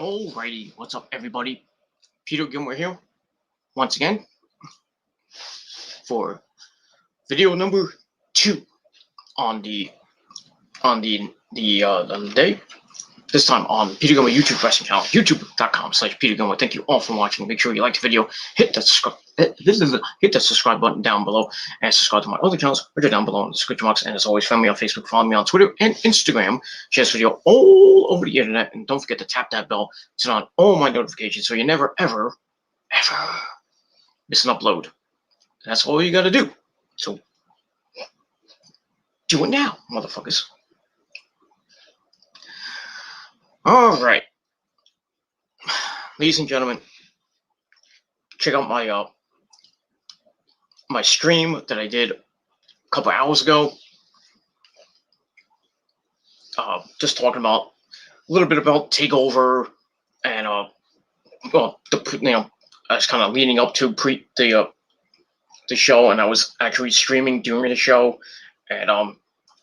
Alrighty, what's up, everybody? Peter Gilmore here, once again, for video number 2 on the day. This time on Peter Gilmore YouTube wrestling channel, youtube.com/Peter Gilmore. Thank you all for watching. Make sure you like the video, hit the subscribe button down below, and subscribe to my other channels, which are down below in the description box. And as always, follow me on Facebook, follow me on Twitter and Instagram. Share this video all over the internet, and don't forget to tap that bell to turn on all my notifications so you never, ever miss an upload. That's all you gotta do. So do it now, motherfuckers. All right, ladies and gentlemen, check out my my stream that I did a couple hours ago. Just talking about a little bit about Takeover, and I was kind of leading up to the show, and I was actually streaming during the show, and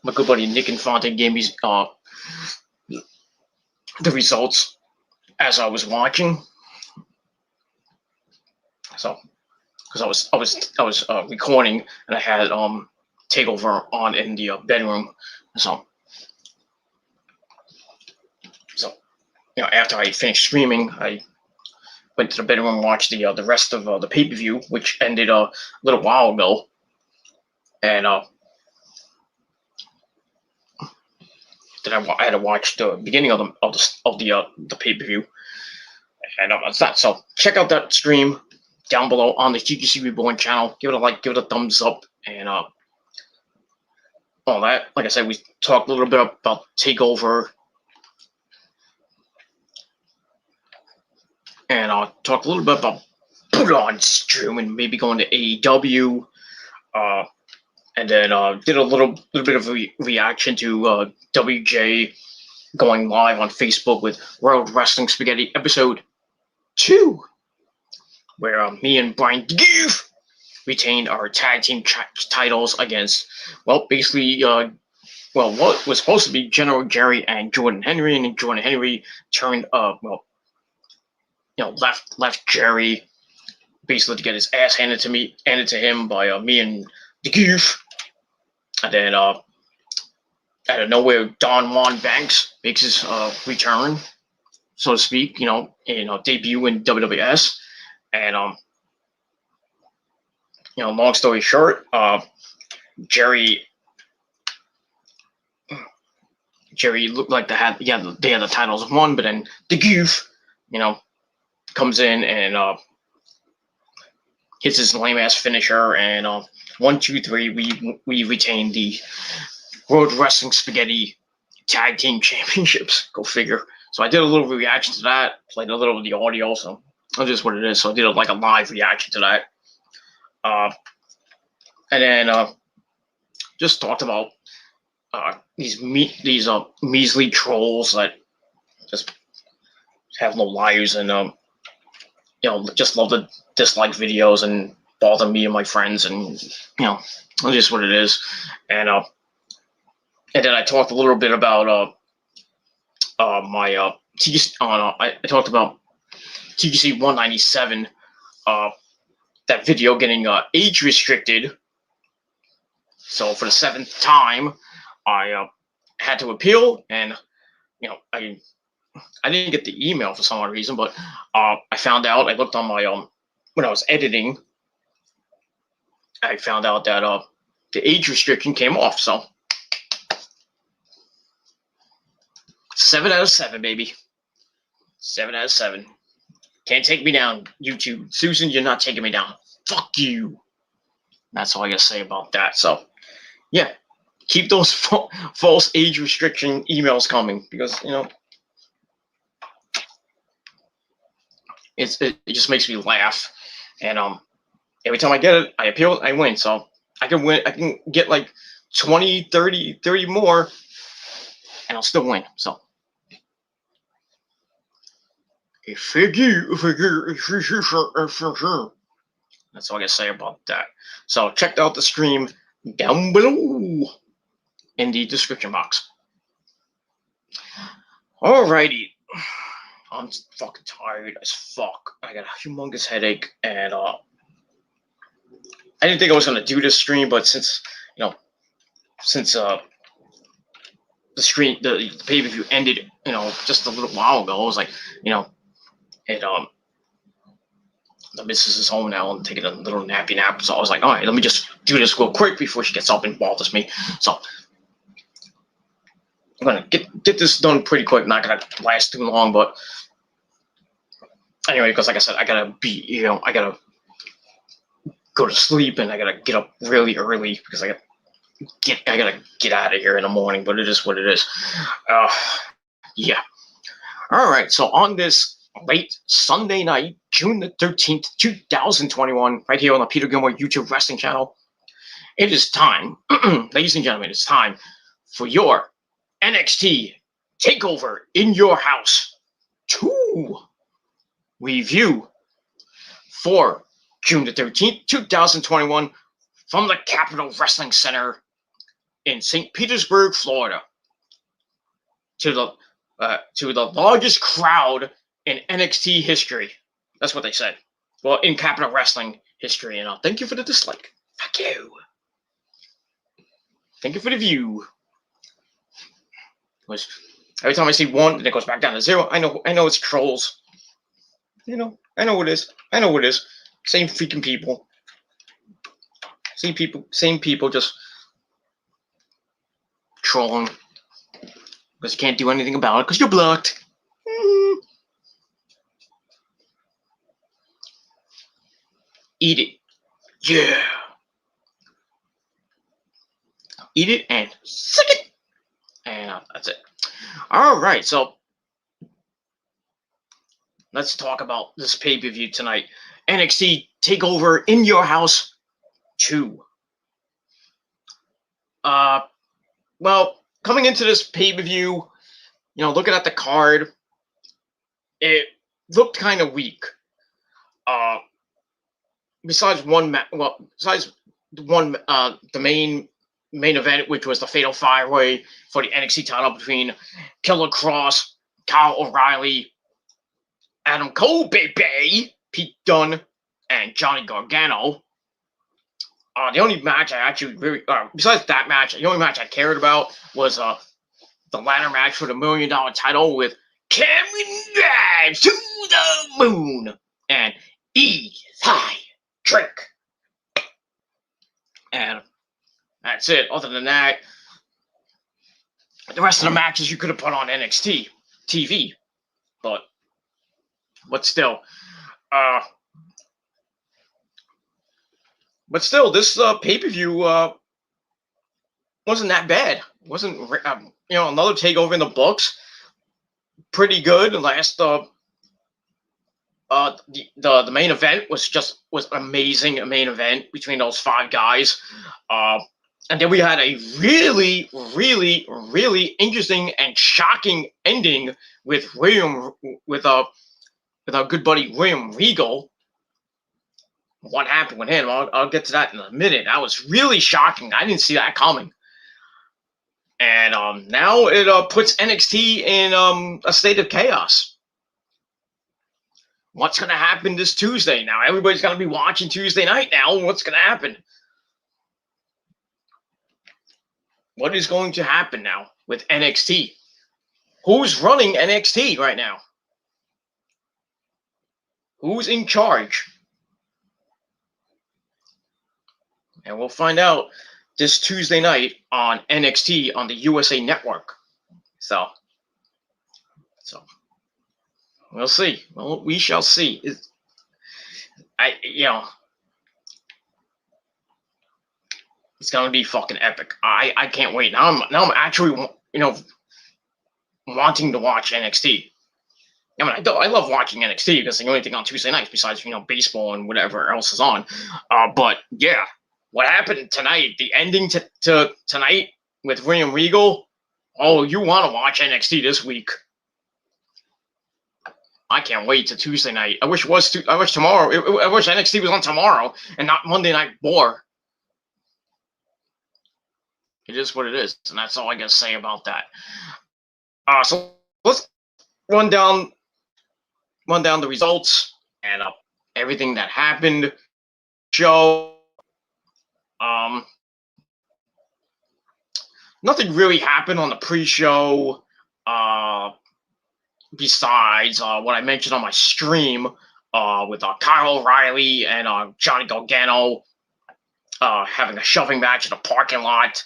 my good buddy Nick Infante gave me the results as I was watching. So, because I was recording, and I had Takeover on in the bedroom. So after I finished streaming, I went to the bedroom and watched the rest of the pay-per-view, which ended a little while ago, and then I had to watch the beginning of the pay-per-view, and that's that. So check out that stream down below on the TGC Reborn channel. Give it a like, give it a thumbs up, and all that. Like I said, we talked a little bit about Takeover, and talked a little bit about put on stream and maybe going to AEW, and then did a little bit of a reaction to WJ going live on Facebook with World Wrestling Spaghetti episode 2, where me and Brian DeGoof retained our tag team titles against, basically, what was supposed to be General Jerry and Jordan Henry, and Jordan Henry turned, left Jerry basically to get his ass handed to him by me and DeGoof. And then out of nowhere, Don Juan Banks makes his return, so to speak, debut in WWS. And long story short, Jerry looked like they had the titles won, but then the Goof, comes in and hits his lame ass finisher, and 1, 2, 3, we retain the World Wrestling Spaghetti Tag Team Championships. Go figure. So I did a little reaction to that, played a little of the audio, so that's just what it is. So I did a live reaction to that. And then just talked about these measly trolls that just have no lives, and just love to dislike videos and bother me and my friends, and that's just what it is. And then I talked a little bit about my I talked about TGC 197, that video getting age restricted. So for the 7th time, I had to appeal, and I didn't get the email for some odd reason, but I found out. I looked on my when I was editing. I found out that the age restriction came off. So 7 out of 7, baby. 7 out of 7. Can't take me down, YouTube. Susan, you're not taking me down. Fuck you. That's all I gotta say about that. So, yeah, keep those false age restriction emails coming, because it just makes me laugh. And every time I get it, I appeal, I win. So I can win. I can get like 20, 30 more, and I'll still win. So. That's all I gotta say about that. So check out the stream down below in the description box. Alrighty. I'm fucking tired as fuck. I got a humongous headache, and I didn't think I was gonna do this stream, but since the pay per view ended, just a little while ago, I was like, it the missus is home now and taking a little nappy nap, so I was like, all right, let me just do this real quick before she gets up and bothers me. So I'm gonna get this done pretty quick. Not gonna last too long, but anyway, because like I said, I gotta go to sleep and I gotta get up really early because I gotta get out of here in the morning. But it is what it is. Yeah. All right. So on this late Sunday night, June the 13th, 2021, right here on the Peter Gilmore YouTube Wrestling channel, it is time, ladies and gentlemen, it's time for your NXT Takeover in Your House 2 review for June the 13th, 2021, from the Capitol Wrestling Center in St. Petersburg, Florida, to the largest crowd in NXT history. That's what they said. Well, in Capitol Wrestling history, and thank you for the dislike. Fuck you. Thank you for the view. Every time I see one, and it goes back down to 0. I know it's trolls. I know it is. I know it is. Same freaking people. Same people just trolling. Because you can't do anything about it because you're blocked. Eat it. Yeah. Eat it and suck it. And that's it. All right, so let's talk about this pay-per-view tonight. NXT TakeOver in Your House 2. Well, coming into this pay-per-view, looking at the card, it looked kind of weak. Besides the main event, which was the Fatal 5-Way for the NXT title between Killer Kross, Kyle O'Reilly, Adam Cole, baby, Pete Dunne, and Johnny Gargano. The only match I actually really, besides that match, the only match I cared about was the ladder match for the $1 million title with Cameron Grimes to the Moon and Eli Drake. And that's it. Other than that, the rest of the matches you could have put on NXT TV, but still, this pay-per-view wasn't that bad. Wasn't another takeover in the books. Pretty good. The last the main event was amazing. A main event between those 5 guys. And then we had a really, really, really interesting and shocking ending with our good buddy William Regal. What happened with him? I'll get to that in a minute. That was really shocking. I didn't see that coming. And now it puts NXT in a state of chaos. What's going to happen this Tuesday? Now everybody's going to be watching Tuesday night now. What's going to happen? What is going to happen now with NXT? Who's running NXT right now? Who's in charge? And we'll find out this Tuesday night on NXT on the USA Network. So we'll see. Well, we shall see. It's gonna be fucking epic. I can't wait. Now I'm actually wanting to watch NXT. I mean, I love watching NXT because it's the only thing on Tuesday nights besides baseball and whatever else is on. But yeah, what happened tonight? The ending to tonight with William Regal. Oh, you want to watch NXT this week? I can't wait to Tuesday night. I wish tomorrow. I wish NXT was on tomorrow and not Monday Night War. It is what it is, and that's all I gotta say about that. So let's run down run down the results and everything that happened. Show. Nothing really happened on the pre-show. Besides what I mentioned on my stream with Kyle O'Reilly and Johnny Gargano having a shoving match in the parking lot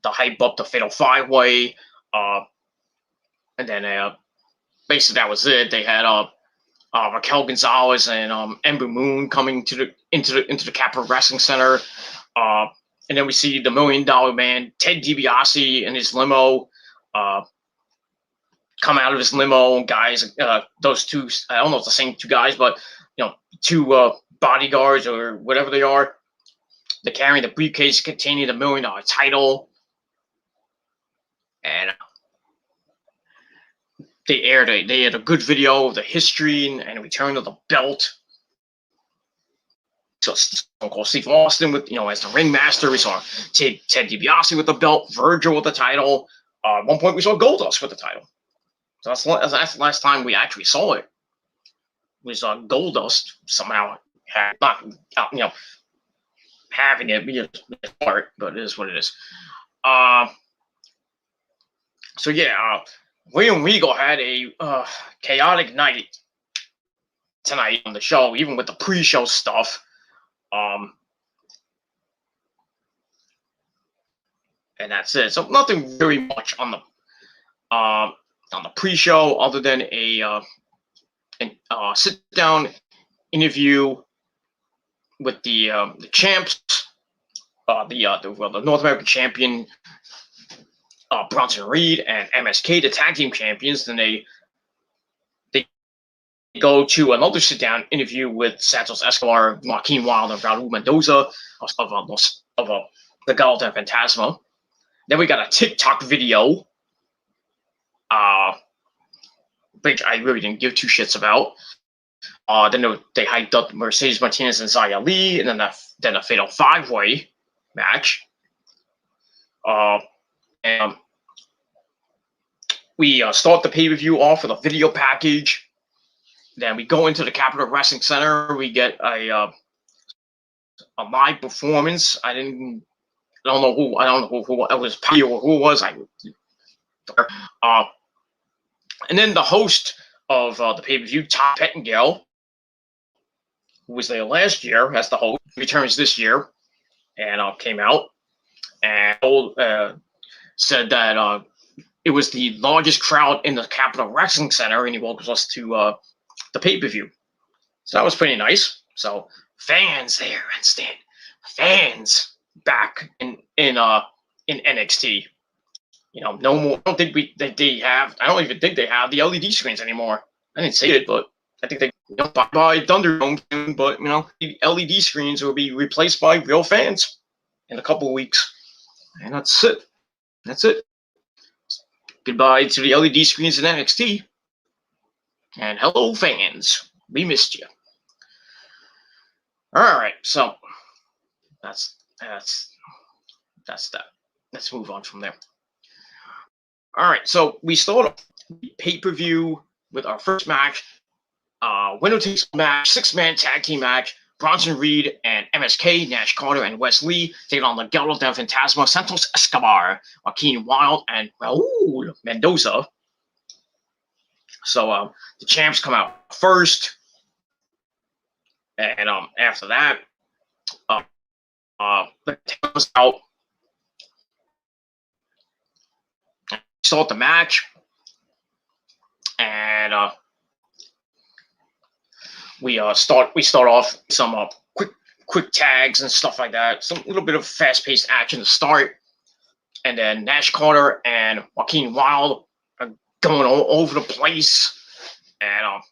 to hype up the Fatal 5-Way. And then basically that was it. They had Raquel Gonzalez and Ember Moon coming into the Capitol Wrestling Center. And then we see the $1 Million Man, Ted DiBiase, in his limo. Come out of his limo, guys. Those two, I don't know if it's the same two guys, but two bodyguards or whatever they are. They're carrying the briefcase containing the $1 million title, and they aired a good video of the history and return of the belt. So Stone Cold Steve Austin with as the ringmaster. We saw Ted DiBiase with the belt, Virgil with the title. At one point we saw Goldust with the title. So that's the last time we actually saw it. Was Goldust somehow having it part, but it is what it is. So yeah, William Regal had a chaotic night tonight on the show, even with the pre-show stuff. And that's it. So nothing very much on the pre-show other than a sit-down interview with the champs, the North American champion Bronson Reed and MSK, the tag team champions. Then they go to another sit-down interview with Santos Escobar, Joaquin Wilde, and Raul Mendoza of the Golden Phantasma. Then we got a TikTok video, which I really didn't give two shits about. Then they hyped up Mercedes Martinez and Xia Li, and then a Fatal 5-Way match. And we start the pay-per-view off with a video package. Then we go into the Capitol Wrestling Center. We get a live performance. I don't know who it was, Patty or who it was. And then the host of the pay-per-view, Tom Pettengill, who was there last year as the host, returns this year, and came out and said that it was the largest crowd in the Capitol Wrestling Center, and he welcomes us to the pay-per-view. So that was pretty nice. So fans there and fans back in NXT. No more. I don't even think they have the LED screens anymore. I didn't say it, but I think they by Thunderdome soon. But the LED screens will be replaced by real fans in a couple of weeks, and that's it. That's it. Goodbye to the LED screens in NXT, and hello fans. We missed you. All right, so that's that. Let's move on from there. All right, so we start the pay-per-view with our first match, winner takes all match, 6-man tag team match. Bronson Reed and MSK, Nash Carter and Wes Lee taking on Legado del Fantasma, Santos Escobar, Joaquin Wilde, and Raul Mendoza. So the champs come out first, and after that, the comes out. Start the match, and we start off some quick tags and stuff like that. Some little bit of fast-paced action to start, and then Nash Carter and Joaquin Wilde are going all over the place, and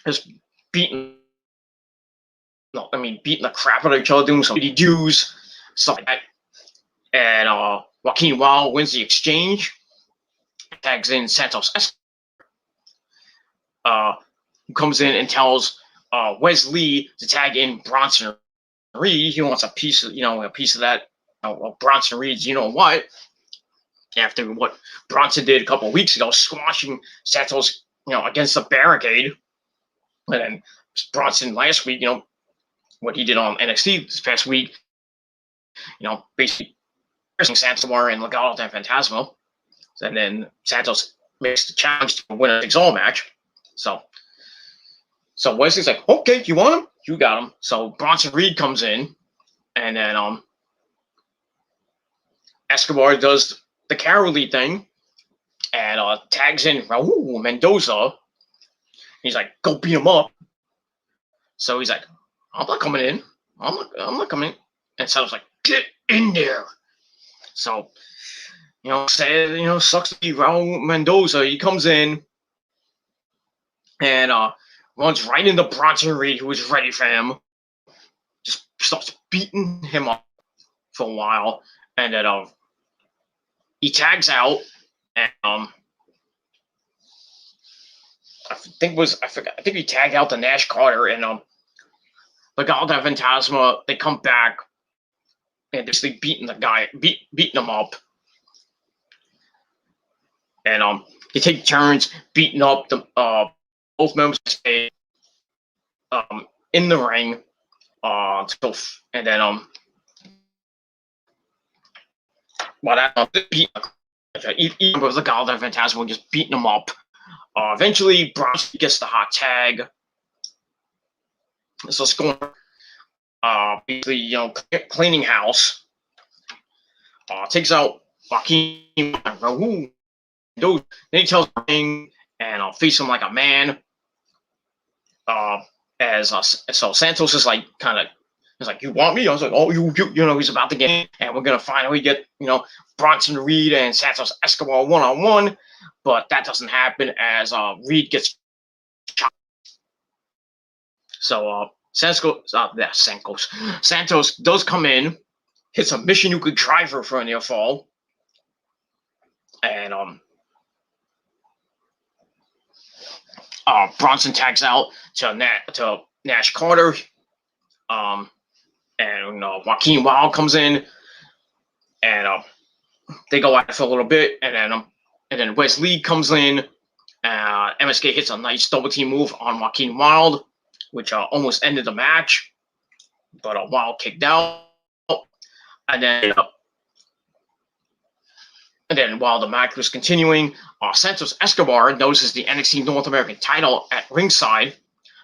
just beating the crap out of each other, doing some do's, stuff like that. And Joaquin Wilde wins the exchange, tags in Santos Escobar, who comes in and tells Wes Lee to tag in Bronson Reed. He wants a piece of that. Bronson Reed's, what? After what Bronson did a couple of weeks ago, squashing Santos against the barricade. And then Bronson last week, what he did on NXT this past week, basically Santos and Legado del Fantasma. And then Santos makes the challenge to a winner takes all match. So Wesley's like, okay, you want him? You got him. So Bronson Reed comes in, and then Escobar does the cowardly thing and tags in Raul Mendoza. He's like, go beat him up. So he's like, I'm not coming in. I'm not coming in. And Santos like, get in there. So, sucks to be Raul Mendoza. He comes in and runs right into Bronson Reed, who was ready for him. Just starts beating him up for a while, and then he tags out, and I think he tagged out the Nash Carter, and Legado del Fantasma. They come back and basically beating him up, and they take turns beating up the both members in the ring. And then even with Legado del Fantasma just beating him up. Eventually, Bronson gets the hot tag. So scoring, basically, cleaning house. Takes out Joaquin Raul. Then he tells the ring and face him like a man. So Santos is like he's like, you want me? I was like, oh, you he's about to get in, and we're gonna finally get Bronson Reed and Santos Escobar 1-on-1, but that doesn't happen as Reed gets shot. So Santos does come in, hits a Mission Nuclear Driver for a near fall, and Bronson tags out to Nash Carter, and Joaquin Wild comes in, and they go at it for a little bit, and then Wes Lee comes in. MSK hits a nice double team move on Joaquin Wild, which almost ended the match, but Wild kicked out, and then while the match was continuing, Santos Escobar notices the NXT North American title at ringside,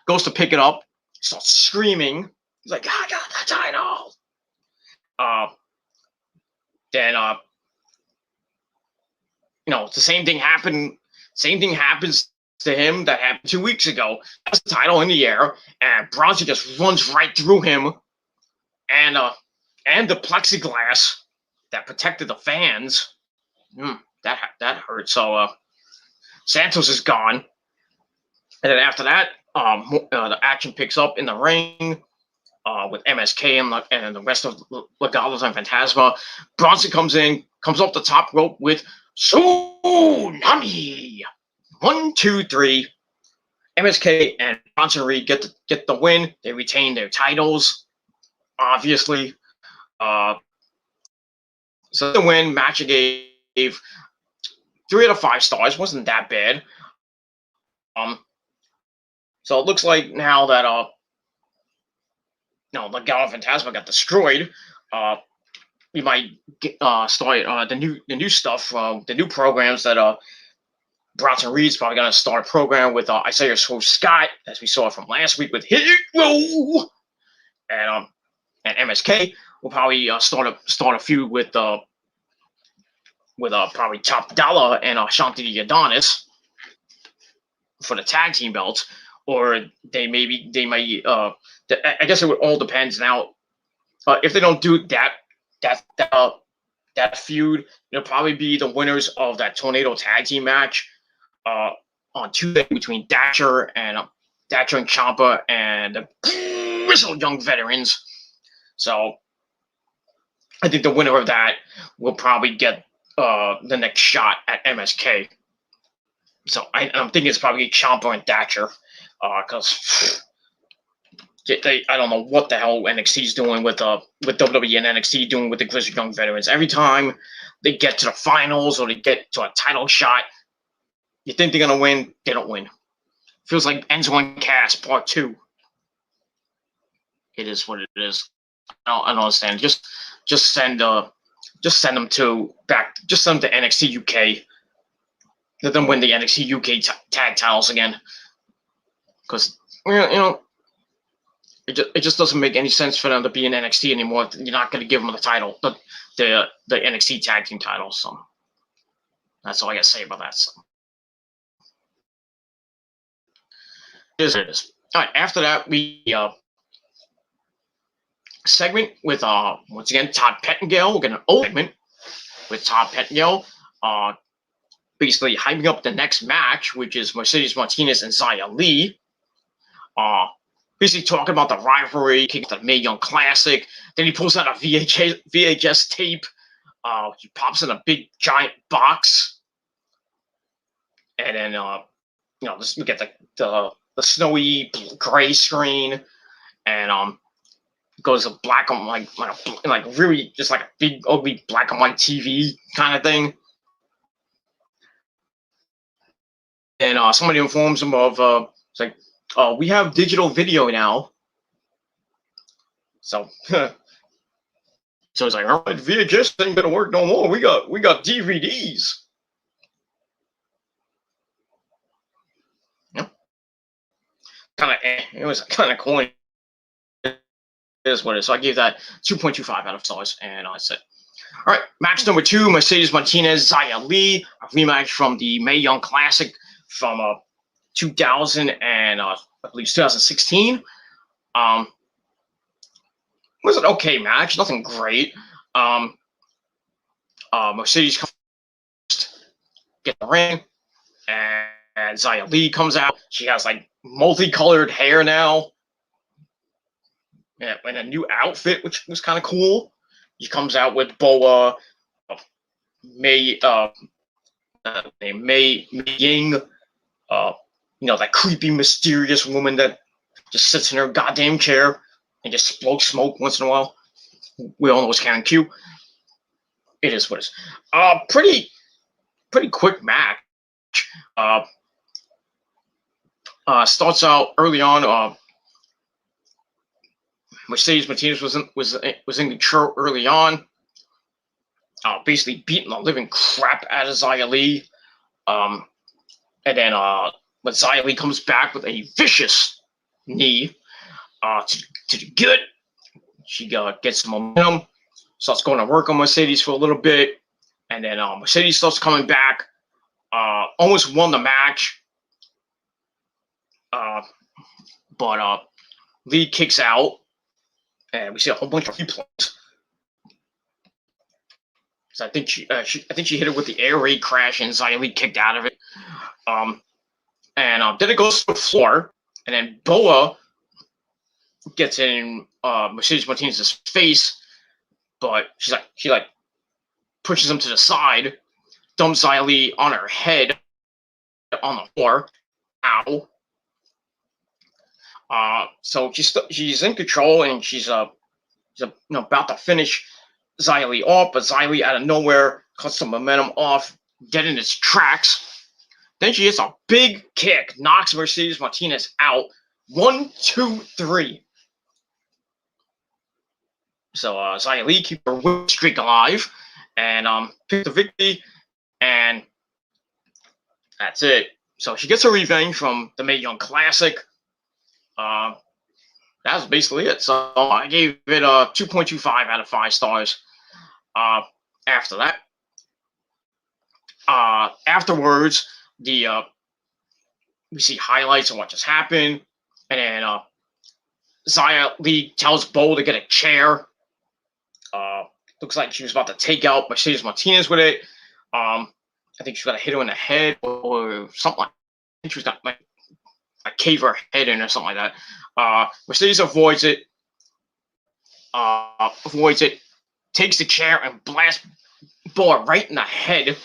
goes to pick it up, starts screaming. He's like, I got the title. Then the same thing happened. Same thing happens to him that happened 2 weeks ago. That's the title in the air, and Bronson just runs right through him, and the plexiglass that protected the fans. That hurt. So Santos is gone, and then after that, the action picks up in the ring with MSK and the rest of Legado del Fantasma. Bronson comes up the top rope with Tsunami. 1, 2, 3. MSK and Bronson Reed get the win. They retain their titles, obviously. So the win match gave 3 out of 5 stars. Wasn't that bad. So it looks like now that Legado del Fantasma got destroyed, we might start the new stuff, the new programs that Bronson Reed's probably gonna start a program with Isaiah Scott, as we saw from last week with Hero, and MSK will probably start a feud with probably Top Dollar and Shanti Adonis for the tag team belts, or they might. I guess it would all depends now. If they don't do that feud, it'll probably be the winners of that Tornado tag team match on Tuesday between Thatcher and Ciampa and the Grizzled Young Veterans. So I think the winner of that will probably get the next shot at MSK. So I'm thinking it's probably Ciampa and Thatcher, because I don't know what the hell NXT's doing with WWE and NXT doing with the Grizzled Young Veterans. Every time they get to the finals or they get to a title shot, You think they're gonna win? They don't win. Feels like Ends One Cast Part 2. It is what it is. I don't understand. Just send them to back. Just send them to NXT UK. Let them win the NXT UK tag titles again. Because it just doesn't make any sense for them to be in NXT anymore. You're not going to give them the title, the NXT tag team titles. So that's all I got to say about that. So. It is what it is. All right. After that, we segment with once again Todd Pettengill. We're going to open segment with Todd Pettengill. Basically hyping up the next match, which is Mercedes Martinez and Xia Li. Basically talking about the rivalry, the Mae Young Classic. Then he pulls out a VHS tape. He pops in a big giant box, and then we get the snowy gray screen, and goes to black and like really just like a big ugly black and white TV kind of thing. And somebody informs him of it's like, we have digital video now. So so it's like, all right, VHS ain't gonna work no more. We got DVDs. Yeah. It was kind of corny. It is what it is. So I gave that 2.25 out of stars, and I said, all right, match number 2, Mercedes Martinez, Xia Li, a rematch from the Mae Young Classic from 2000 and I believe 2016. Was an okay match, nothing great. Mercedes comes, get the ring, and Xia Li comes out. She has like multicolored hair now, and a new outfit, which was kind of cool. She comes out with Boa, May Ying, that creepy, mysterious woman that just sits in her goddamn chair and just blows smoke once in a while. We all know it's Karen Q. It is what it is. Pretty quick match. Starts out early on. Mercedes Martinez was in control early on. Basically beating the living crap out of Xia Li. And then when Xia Li comes back with a vicious knee to the gut, she gets some momentum, starts going to work on Mercedes for a little bit, and then Mercedes starts coming back, almost won the match, but Lee kicks out, and we see a whole bunch of replays. So I think she hit her with the air raid crash, and Xia Li kicked out of it. And then it goes to the floor, and then Boa gets in Mercedes Martinez's face, but she pushes him to the side, dumps Xia Li on her head on the floor. Ow. So she's in control, and she's about to finish Xia Li off, but Xia Li out of nowhere cuts some momentum off, dead in its tracks. Then she hits a big kick, knocks Mercedes Martinez out. 1, 2, 3. So Xia Li keeps her win streak alive and picks the victory, and that's it. So she gets her revenge from the Mae Young Classic. That's basically it. So I gave it a 2.25 out of 5 stars. After that, afterwards, we see highlights of what just happened, and then Xia Li tells Bo to get a chair. Looks like she was about to take out Mercedes Martinez with it. I think she's going to hit her in the head or something like that. I think she was going to cave her head in or something like that. Mercedes avoids it, takes the chair and blasts Boa right in the head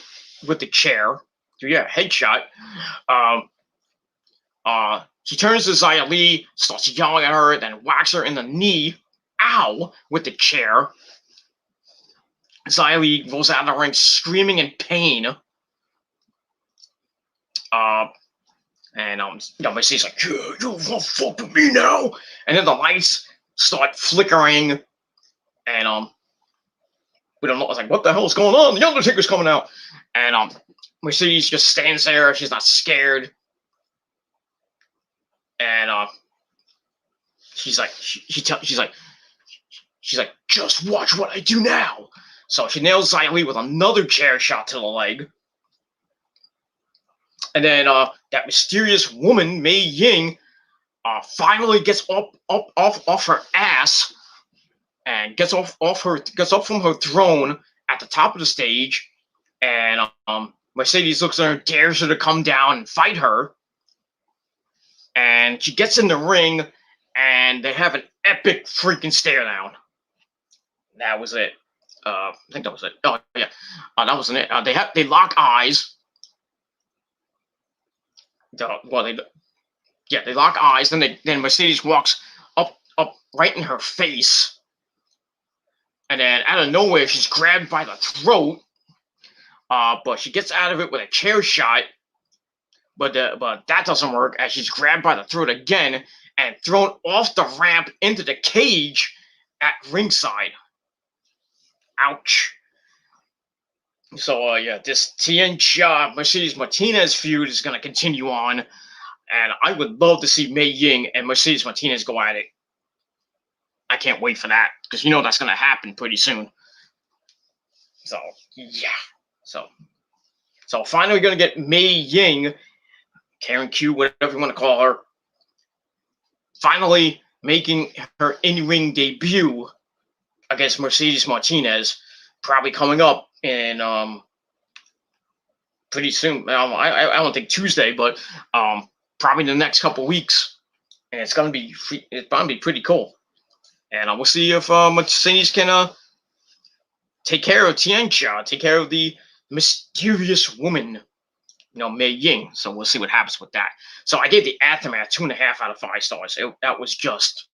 with the chair. So yeah, headshot. She turns to Xia Li, starts yelling at her, then whacks her in the knee, ow, with the chair. Xia Li rolls out of the ring screaming in pain. And Mercedes like, yeah, you won't fuck with me now. And then the lights start flickering, and we don't know. It's like, what the hell is going on? The Undertaker's coming out, and Mercedes just stands there. She's not scared, and she's like, she's like, just watch what I do now. So she nails Xia Li with another chair shot to the leg. And then that mysterious woman, Mei Ying, finally gets off her ass and gets up from her throne at the top of the stage. And Mercedes looks at her, dares her to come down and fight her. And she gets in the ring, and they have an epic freaking stare down. That was it. I think that was it. Oh yeah, that wasn't it. They lock eyes. They lock eyes. Then Mercedes walks up right in her face, and then out of nowhere she's grabbed by the throat. But she gets out of it with a chair shot. But that doesn't work, as she's grabbed by the throat again and thrown off the ramp into the cage at ringside. Ouch. So this Tianxia Mercedes Martinez feud is going to continue on, and I would love to see Mei Ying and Mercedes Martinez go at it. I can't wait for that, because that's going to happen pretty soon. So yeah, so finally going to get Mei Ying, Karen Q, whatever you want to call her, finally making her in-ring debut against Mercedes Martinez, probably coming up in pretty soon. I don't think Tuesday, but probably in the next couple weeks, and it's gonna be pretty cool. And we'll see if Mercedes can take care of Tianxia, take care of the mysterious woman, Mei Ying. So we'll see what happens with that. So I gave the Aftermath 2.5 out of 5 stars. That was just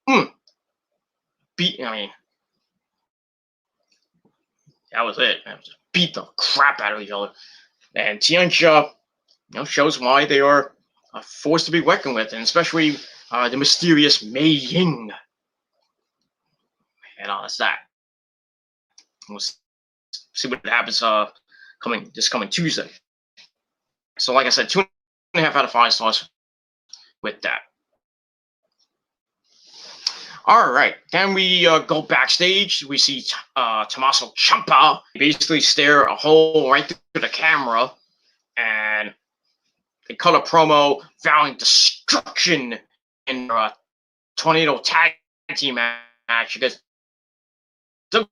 that was it. Beat the crap out of each other. And Tianxia, shows why they are a force to be reckoned with, and especially the mysterious Mei Ying. And that's that. We'll see what happens this coming Tuesday. So like I said, 2.5 out of 5 stars with that. All right, then we go backstage. We see Tommaso Ciampa basically stare a hole right through the camera, and they cut a promo vowing destruction in a Tornado Tag Team match against the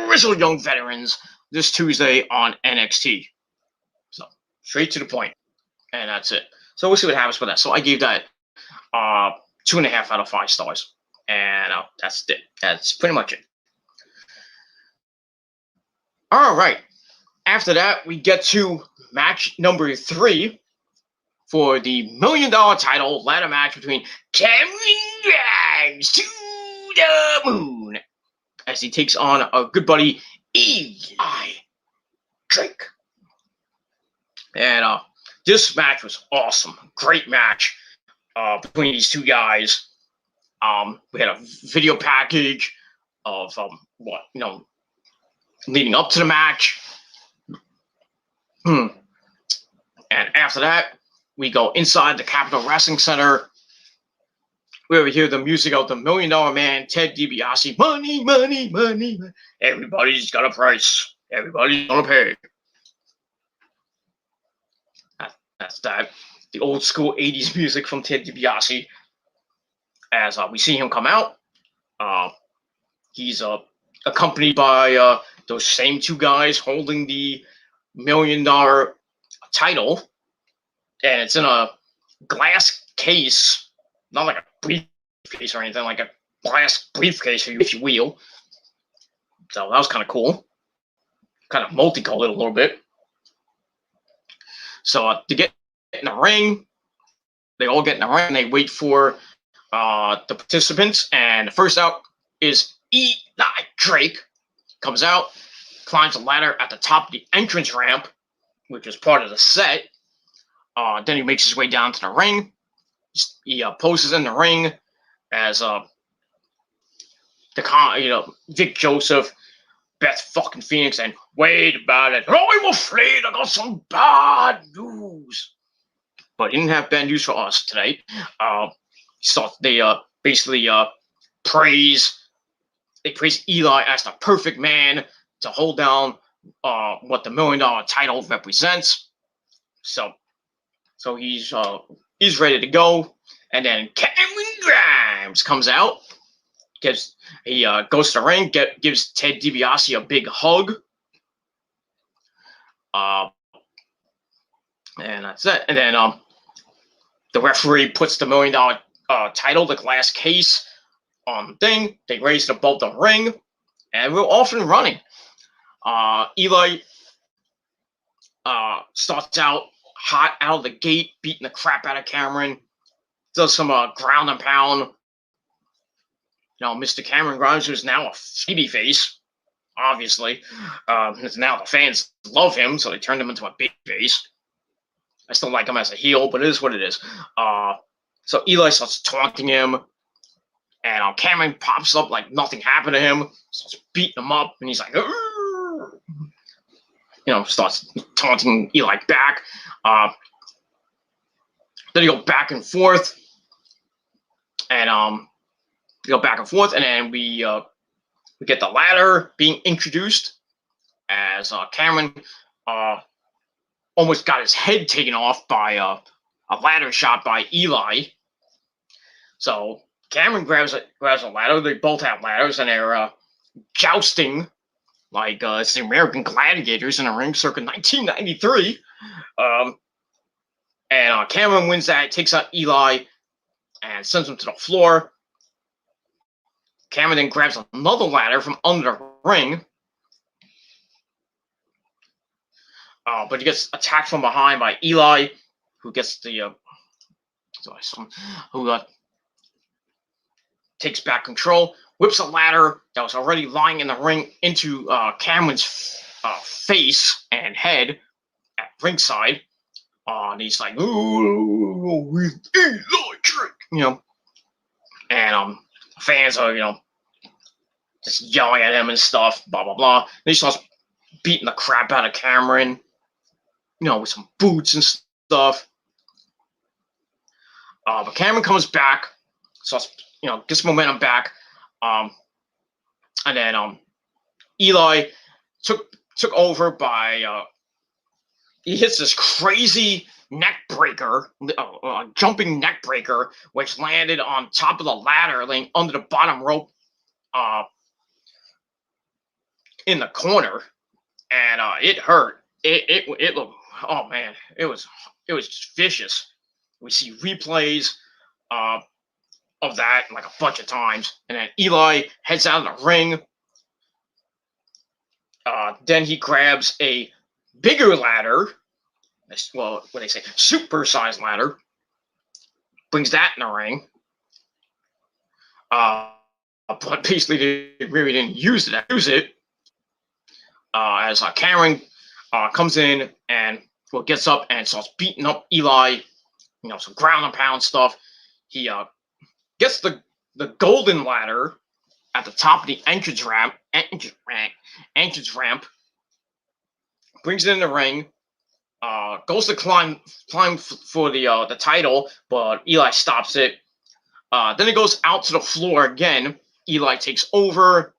Grizzled Young Veterans this Tuesday on NXT. So straight to the point, and that's it. So we'll see what happens with that. So I gave that 2.5 out of 5 stars, and that's it. That's pretty much it. All right. After that, we get to match number 3 for the $1 million title ladder match between Cameron Grimes to the moon, as he takes on our good buddy E.I. Drake. And this match was awesome. Great match between these two guys. We had a video package of leading up to the match. And after that, we go inside the Capitol Wrestling Center, where we hear the music of the $1 Million Man, Ted DiBiase. Money, money, money, money. Everybody's got a price. Everybody's gonna pay. That's that. The old school 80s music from Ted DiBiase. As we see him come out, he's accompanied by those same two guys holding the $1 million title, and it's in a glass case, not like a briefcase or anything, like a glass briefcase, if you will. So that was kind of cool, kind of multicolored a little bit. So to get in the ring, they all get in the ring. And they wait for the participants, and the first out is Eli Drake. Comes out, climbs the ladder at the top of the entrance ramp which is part of the set. Then he makes his way down to the ring. He poses in the ring as Vic Joseph, Beth fucking Phoenix, and wait about it. Oh, I'm afraid I got some bad news. But he didn't have bad news for us today. So they basically praise Eli as the perfect man to hold down what the $1 million title represents. So he's ready to go, and then Cameron Grimes comes out. Goes to the ring, gives Ted DiBiase a big hug. And that's it. And then the referee puts the $1 million title, the glass case, on the thing. They raise it above the ring, and we're off and running. Eli starts out hot out of the gate, beating the crap out of Cameron. Does some ground and pound. Mr. Cameron Grimes, who's now a babyface, obviously. Now the fans love him, so they turned him into a babyface. I still like him as a heel, but it is what it is. So Eli starts taunting him, and Cameron pops up like nothing happened to him, starts beating him up, and he's like, starts taunting Eli back. Then you go back and forth, and then we get the ladder being introduced as Cameron almost got his head taken off by a ladder shot by Eli. So Cameron grabs a ladder. They both have ladders, and they're jousting like it's the American Gladiators in a ring circa 1993. And Cameron wins that, takes out Eli, and sends him to the floor. Cameron then grabs another ladder from under the ring. But he gets attacked from behind by Eli, who gets takes back control, whips a ladder that was already lying in the ring into Cameron's face and head at ringside. And he's like, "Ooh, electric," and fans are, just yelling at him and stuff, blah, blah, blah. Then he starts beating the crap out of Cameron, with some boots and stuff. But Cameron comes back, starts, gets momentum back. And then Eli took over by he hits this crazy neck breaker, jumping neck breaker, which landed on top of the ladder, laying under the bottom rope in the corner, and it hurt. It looked, oh man, it was just vicious. We see replays of that like a bunch of times, and then Eli heads out of the ring. Then he grabs a bigger ladder, well, what they say, super-sized ladder, brings that in the ring. But basically they really didn't use it. As Cameron comes in and gets up and starts beating up Eli, some ground and pound stuff. He gets the golden ladder at the top of the entrance ramp, brings it in the ring, goes to climb for the title, but Eli stops it. Then it goes out to the floor again. Eli takes over.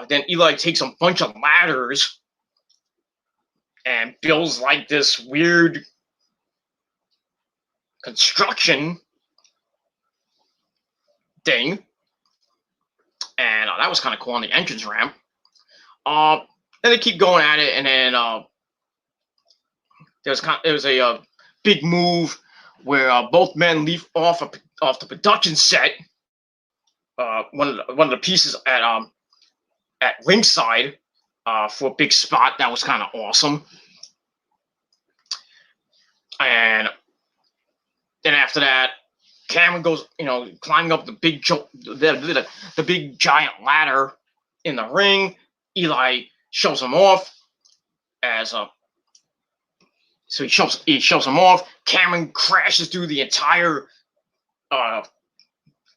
Then Eli takes a bunch of ladders and builds like this weird construction thing. And that was kind of cool on the entrance ramp. Then they keep going at it, and then there was a big move where both men leap off the production set. One of the pieces at ringside for a big spot that was kind of awesome. And then after that, Cameron goes, climbing up the big giant ladder in the ring. Eli shows him off as So he shoves him off. Cameron crashes through the entire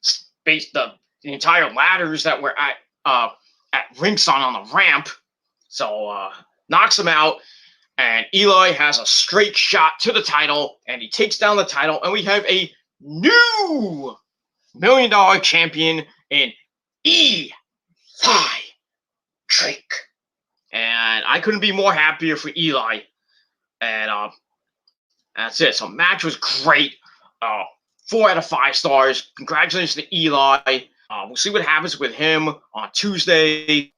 space, the entire ladders that were at ringside on the ramp. So knocks him out, and Eli has a straight shot to the title, and he takes down the title, and we have a new $1 million champion in Eli Drake. And I couldn't be more happier for Eli. And that's it. So match was great. 4 out of 5 stars. Congratulations to Eli. We'll see what happens with him on Tuesday.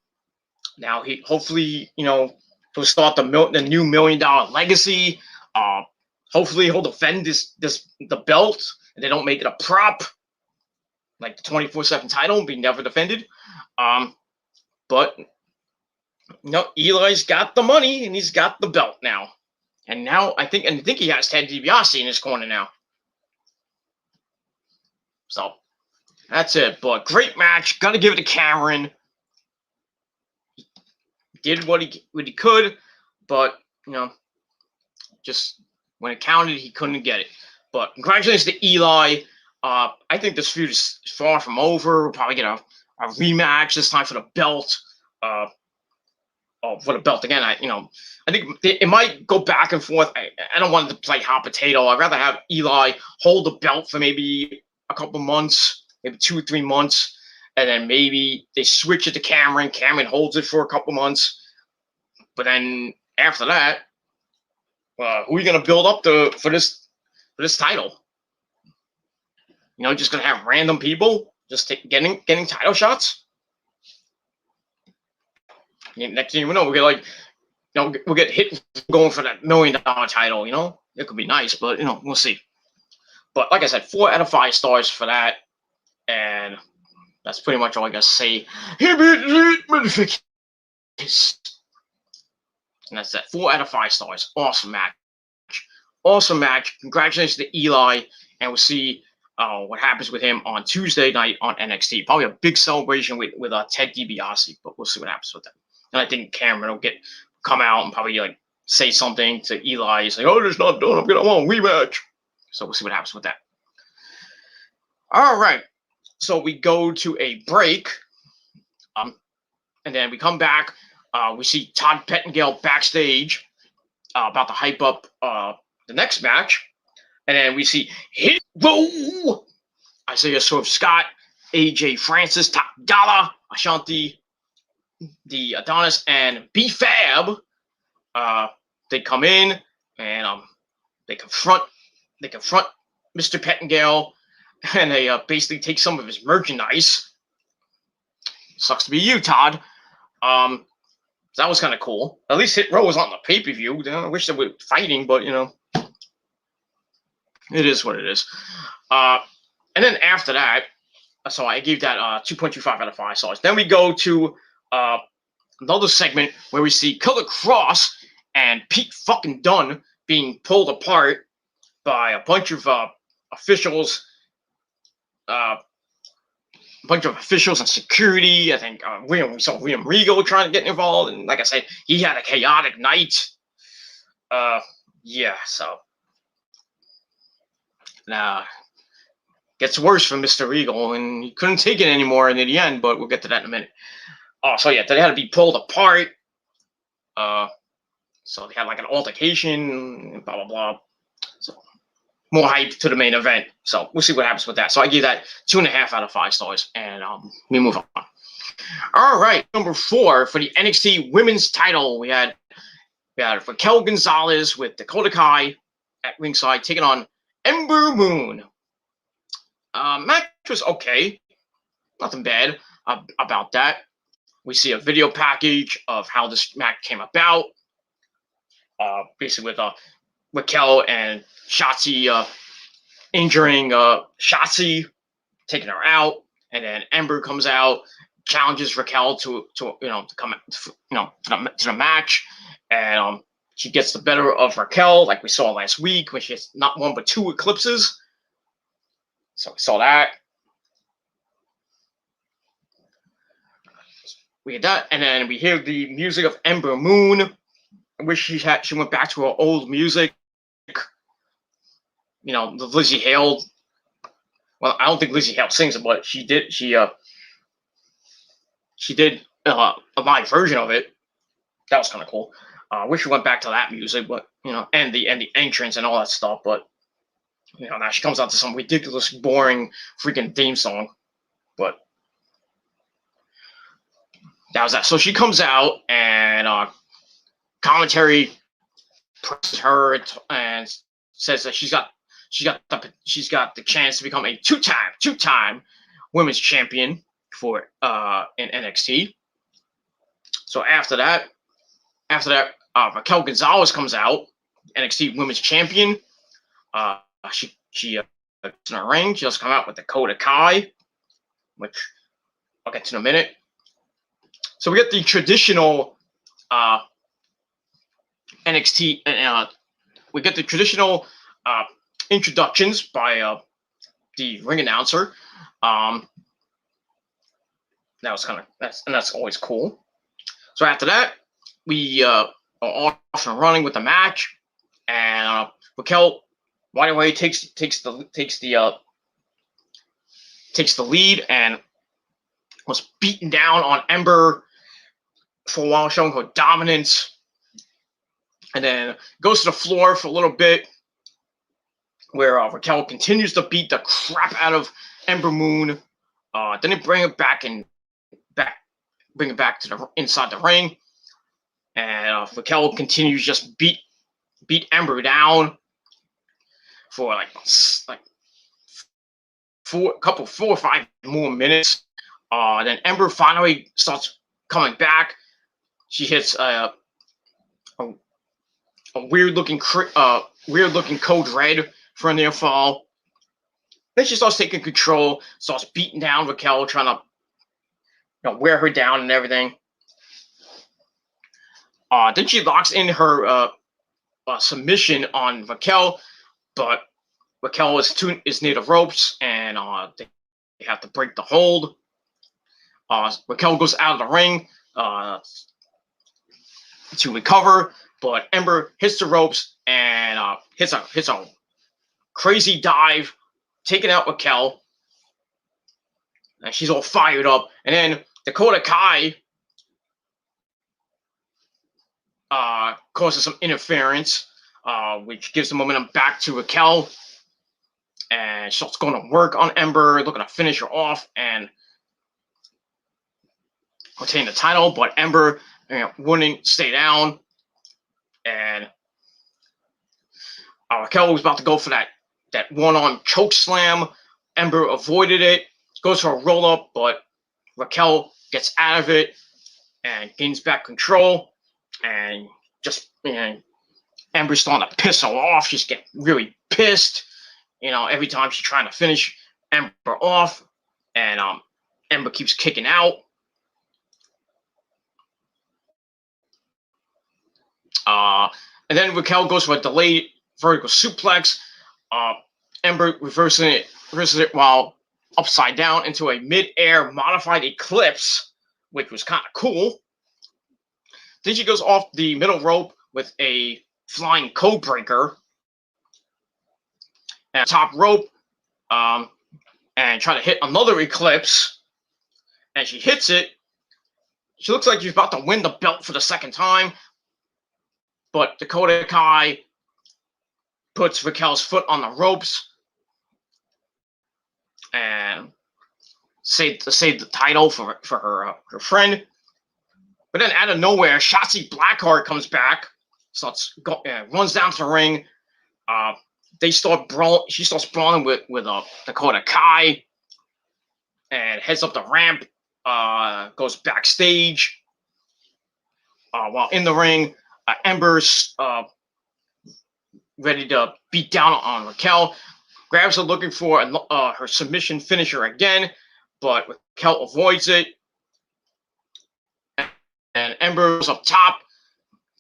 Now he hopefully, he'll start the new $1 million legacy. Hopefully he'll defend the belt, and they don't make it a prop like the 24/7 title, be never defended. But Eli's got the money and he's got the belt now. And now I think he has Ted DiBiase in his corner now. So that's it. But great match. Gotta give it to Cameron. He did what he could, but just when it counted, he couldn't get it. But congratulations to Eli. I think this feud is far from over. We'll probably get a rematch this time for the belt. For the belt again. I think it might go back and forth. I don't want it to play hot potato. I'd rather have Eli hold the belt for maybe a couple months, maybe 2 or 3 months, and then maybe they switch it to Cameron. Cameron holds it for a couple months, but then after that, who are you gonna build up for this title? Just gonna have random people just getting title shots. Next thing you know, we'll get hit going for that $1 million title. It could be nice, but we'll see. But like I said, 4 out of 5 stars for that, and that's pretty much all I gotta say. And that's that. 4 out of 5 stars. Awesome match. Congratulations to Eli, and we'll see what happens with him on Tuesday night on NXT. Probably a big celebration with Ted DiBiase, but we'll see what happens with that. And I think Cameron will come out and probably say something to Eli. He's like, "Oh, it's not done. I'm gonna want a rematch." So we'll see what happens with that. All right. So we go to a break, and then we come back. We see Todd Pettengill backstage about to hype up the next match, and then we see Hero, Isaiah Swerve Scott, AJ Francis, Top Dollar, Ashanti, the Adonis, and B-Fab. They come in and they confront Mr. Pettengill, and they basically take some of his merchandise. Sucks to be you, Todd. That was kind of cool. At least Hit Row was on the pay-per-view. I wish they were fighting, but it is what it is. And then after that, so I gave that 2.25 out of 5 stars. Then we go to another segment where we see Killer Kross and Pete fucking Dunne being pulled apart by a bunch of officials. A bunch of officials and security. I think we saw William Regal trying to get involved, and like I said, he had a chaotic night. So now gets worse for Mr. Regal, and he couldn't take it anymore in the end, but we'll get to that in a minute. So yeah, they had to be pulled apart. So they had an altercation, blah blah blah. So more hype to the main event. So we'll see what happens with that. So I give that 2.5 out of 5 stars, and we move on. All right, number 4 for the NXT Women's Title, we had Raquel Gonzalez with Dakota Kai at ringside taking on Ember Moon. Match was okay, nothing bad about that. We see a video package of how this match came about. Basically with Raquel and Shotzi injuring Shotzi, taking her out, and then Ember comes out, challenges Raquel to come to the match, and she gets the better of Raquel like we saw last week when she has not 1 but 2 eclipses. So we saw that. We had that, and then we hear the music of Ember Moon. I wish she went back to her old music. the Lizzie Hale. Well, I don't think Lizzie Hale sings it, but she did. She did a live version of it. That was kind of cool. I wish we went back to that music, but and the entrance and all that stuff. But now she comes out to some ridiculous, boring, freaking theme song. But that was that. So she comes out and commentary presses her and says that she's got the chance to become a two-time women's champion for in NXT. So after that, Raquel Gonzalez comes out, NXT Women's Champion. She in a ring. She just come out with Dakota Kai, which I'll get to in a minute. So we get the traditional NXT, we get the traditional introductions by the ring announcer. That was that's always cool. So after that, we are off and running with the match, and Raquel right away takes the lead and was beaten down on Ember for a while, showing her dominance, and then goes to the floor for a little bit, where Raquel continues to beat the crap out of Ember Moon. Then they bring it back to the inside the ring, and Raquel continues just beat Ember down for like 4 or 5 more minutes. Then Ember finally starts coming back. She hits a weird looking code red for a near fall. Then she starts taking control, starts beating down Raquel, trying to wear her down and everything. Then she locks in her submission on Raquel, but Raquel is near the ropes, and they have to break the hold. Raquel goes out of the ring to recover, but Ember hits the ropes and hits a crazy dive, taking out Raquel. And she's all fired up. And then Dakota Kai causes some interference, which gives the momentum back to Raquel. And she's going to work on Ember, looking to finish her off and retain the title. But Ember wouldn't stay down. And Raquel was about to go for that one-arm choke slam. Ember avoided it, goes for a roll-up, but Raquel gets out of it and gains back control. And Ember's starting to piss her off. She's getting really pissed, every time she's trying to finish Ember off. And Ember keeps kicking out. And then Raquel goes for a delayed vertical suplex. Ember reverses it while upside down into a mid-air modified eclipse, which was kind of cool. Then she goes off the middle rope with a flying code breaker and top rope, and try to hit another eclipse. And she hits it. She looks like she's about to win the belt for the second time, but Dakota Kai puts Raquel's foot on the ropes and save the title for her friend. But then out of nowhere, Shotzi Blackheart comes back, runs down to the ring. She starts brawling with Dakota Kai, and heads up the ramp. Goes backstage. While in the ring, Ember's ready to beat down on Raquel. Grabs her looking for her submission finisher again, but Raquel avoids it. And Ember's up top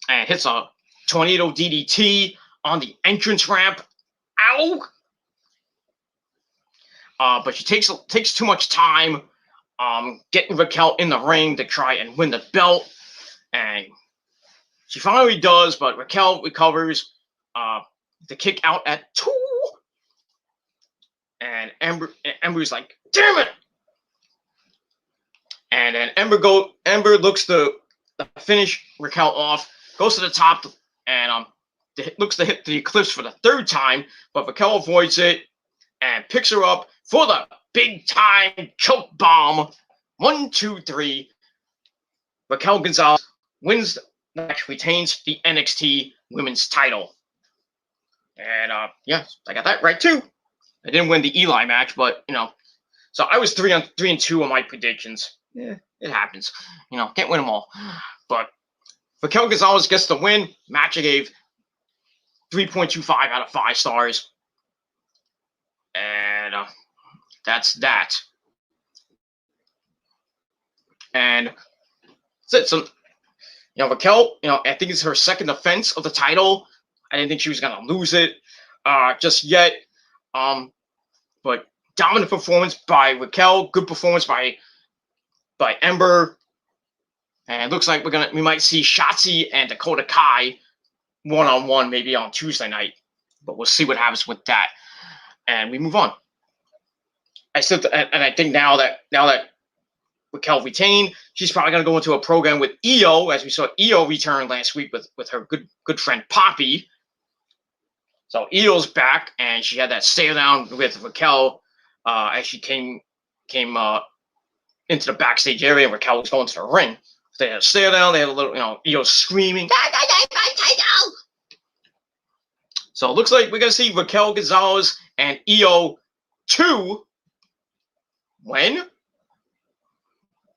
and hits a tornado DDT on the entrance ramp. Ow! But she takes too much time getting Raquel in the ring to try and win the belt. And she finally does, but Raquel recovers to kick out at 2. and Ember's like, damn it! And then Ember looks to finish Raquel off, goes to the top, and looks to hit the Eclipse for the third time, but Raquel avoids it and picks her up for the big time choke bomb. 1, 2, 3. Raquel Gonzalez wins the match, retains the NXT Women's title. And yeah, I got that right too. I didn't win the Eli match, but so I was 3-2 on my predictions. Yeah, it happens. Can't win them all. But Raquel Gonzalez gets the win. Match I gave 3.25 out of 5 stars. And that's that. And that's it. So, Raquel, I think it's her second defense of the title. I didn't think she was gonna lose it just yet. But dominant performance by Raquel, good performance by Ember, and it looks like we might see Shotzi and Dakota Kai one-on-one maybe on Tuesday night, but we'll see what happens with that. And we move on. I think now that Raquel retained, she's probably gonna go into a program with Io, as we saw Io return last week with her good friend Poppy. So Io's back, and she had that stare down with Raquel as she came into the backstage area, and Raquel was going to the ring. So they had a stare down. They had a little, Io screaming. So it looks like we're gonna see Raquel Gonzalez and Io 2. When?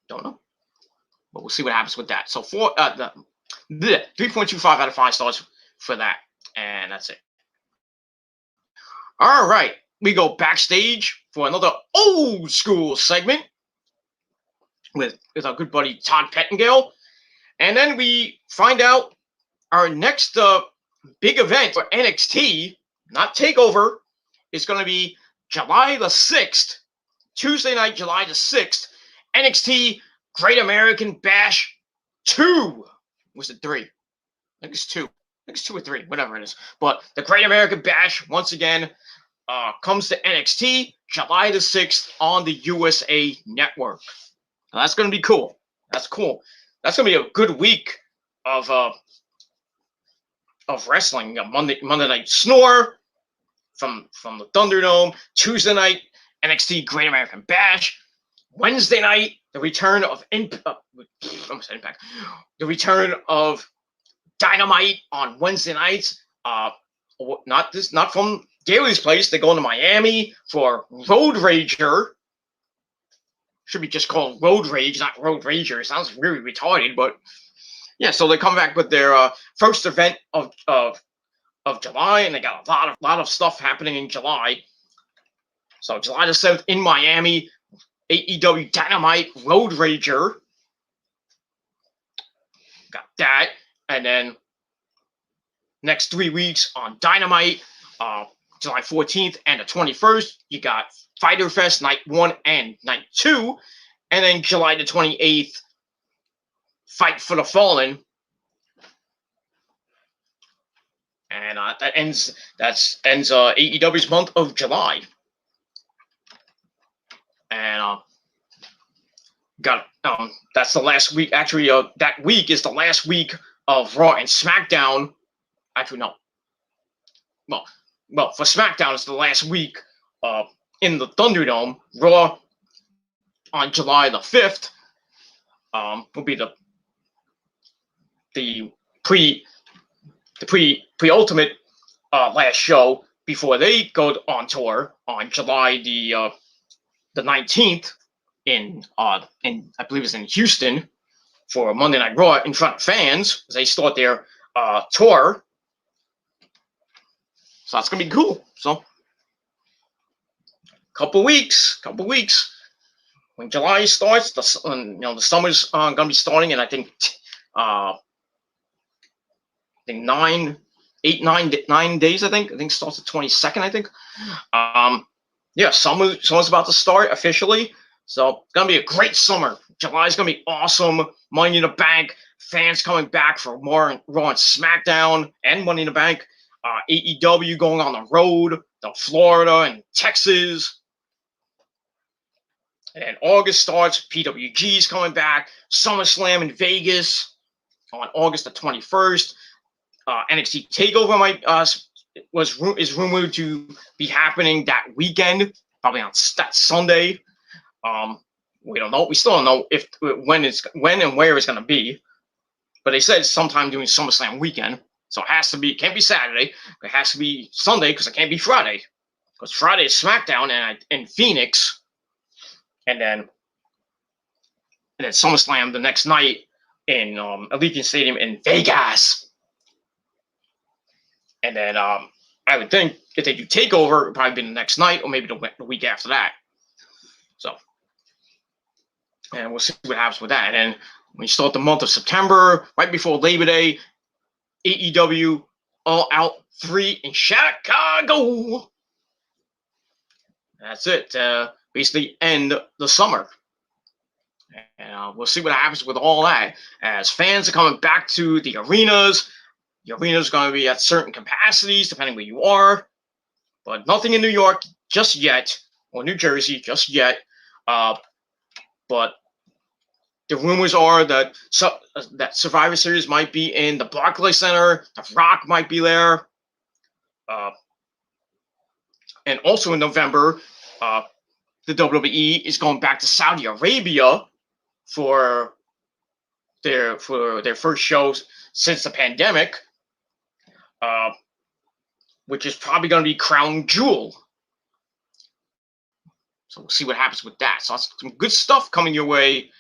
Don't know, but we'll see what happens with that. So 3.25 out of 5 stars for that, and that's it. All right, we go backstage for another old school segment with our good buddy Todd Pettengill, and then we find out our next big event for NXT, not Takeover, is going to be July the 6th, Tuesday night, July the 6th, NXT Great American Bash 2. Was it 3? I think it's 2. I think it's 2 or 3, whatever it is. But the Great American Bash, once again, comes to NXT July the 6th on the USA Network. Now, that's going to be cool. That's cool. That's going to be a good week of wrestling. Monday Night Snore from the Thunderdome. Tuesday night, NXT Great American Bash. Wednesday night, the return of Impact. The return of Dynamite on Wednesday nights. Not from Gailey's place. They're going to Miami for Road Rager. Should be just called Road Rage, not Road Rager. It sounds really retarded, but yeah. So they come back with their first event of July, and they got a lot of stuff happening in July. So July the 7th in Miami, AEW Dynamite Road Rager. Got that, and then next 3 weeks on Dynamite, July 14th and the 21st, you got Fyter Fest Night 1 and Night 2, and then July the 28th, Fight for the Fallen, and that ends AEW's month of July. And that's the last week. Actually, that week is the last week of Raw and SmackDown. Actually, no. Well, for SmackDown, it's the last week in the Thunderdome. Raw on July the 5th will be the pre-ultimate last show before they go on tour on July the 19th in I believe it's in Houston for Monday Night Raw in front of fans as they start their tour. So that's gonna be cool. So couple weeks. When July starts, the summer's gonna be starting, and I think 9 days. I think it starts the 22nd. I think. Yeah, summer's about to start officially. So it's gonna be a great summer. July's gonna be awesome. Money in the Bank, fans coming back for more Raw and SmackDown and Money in the Bank. AEW going on the road Florida and Texas. And then August starts. PWG's coming back. SummerSlam in Vegas on August the 21st. NXT Takeover is rumored to be happening that weekend, probably on that Sunday. We don't know. We still don't know when and where it's going to be. But they said sometime during SummerSlam weekend. So it has to be. It can't be Saturday. It has to be Sunday because it can't be Friday. Because Friday is SmackDown in Phoenix, and then SummerSlam the next night in Allegiant Stadium in Vegas. And then I would think if they do Takeover, it would probably be the next night or maybe the week after that. So, and we'll see what happens with that. And when you start the month of September, right before Labor Day, AEW All Out 3 in Chicago. That's it. Basically end the summer. And we'll see what happens with all that. As fans are coming back to the arenas, the arena's going to be at certain capacities, depending where you are. But nothing in New York just yet, or New Jersey just yet. But the rumors are that that Survivor Series might be in the Barclays Center. The Rock might be there. And also in November, the WWE is going back to Saudi Arabia for their first shows since the pandemic, which is probably going to be Crown Jewel. So we'll see what happens with that. So that's some good stuff coming your way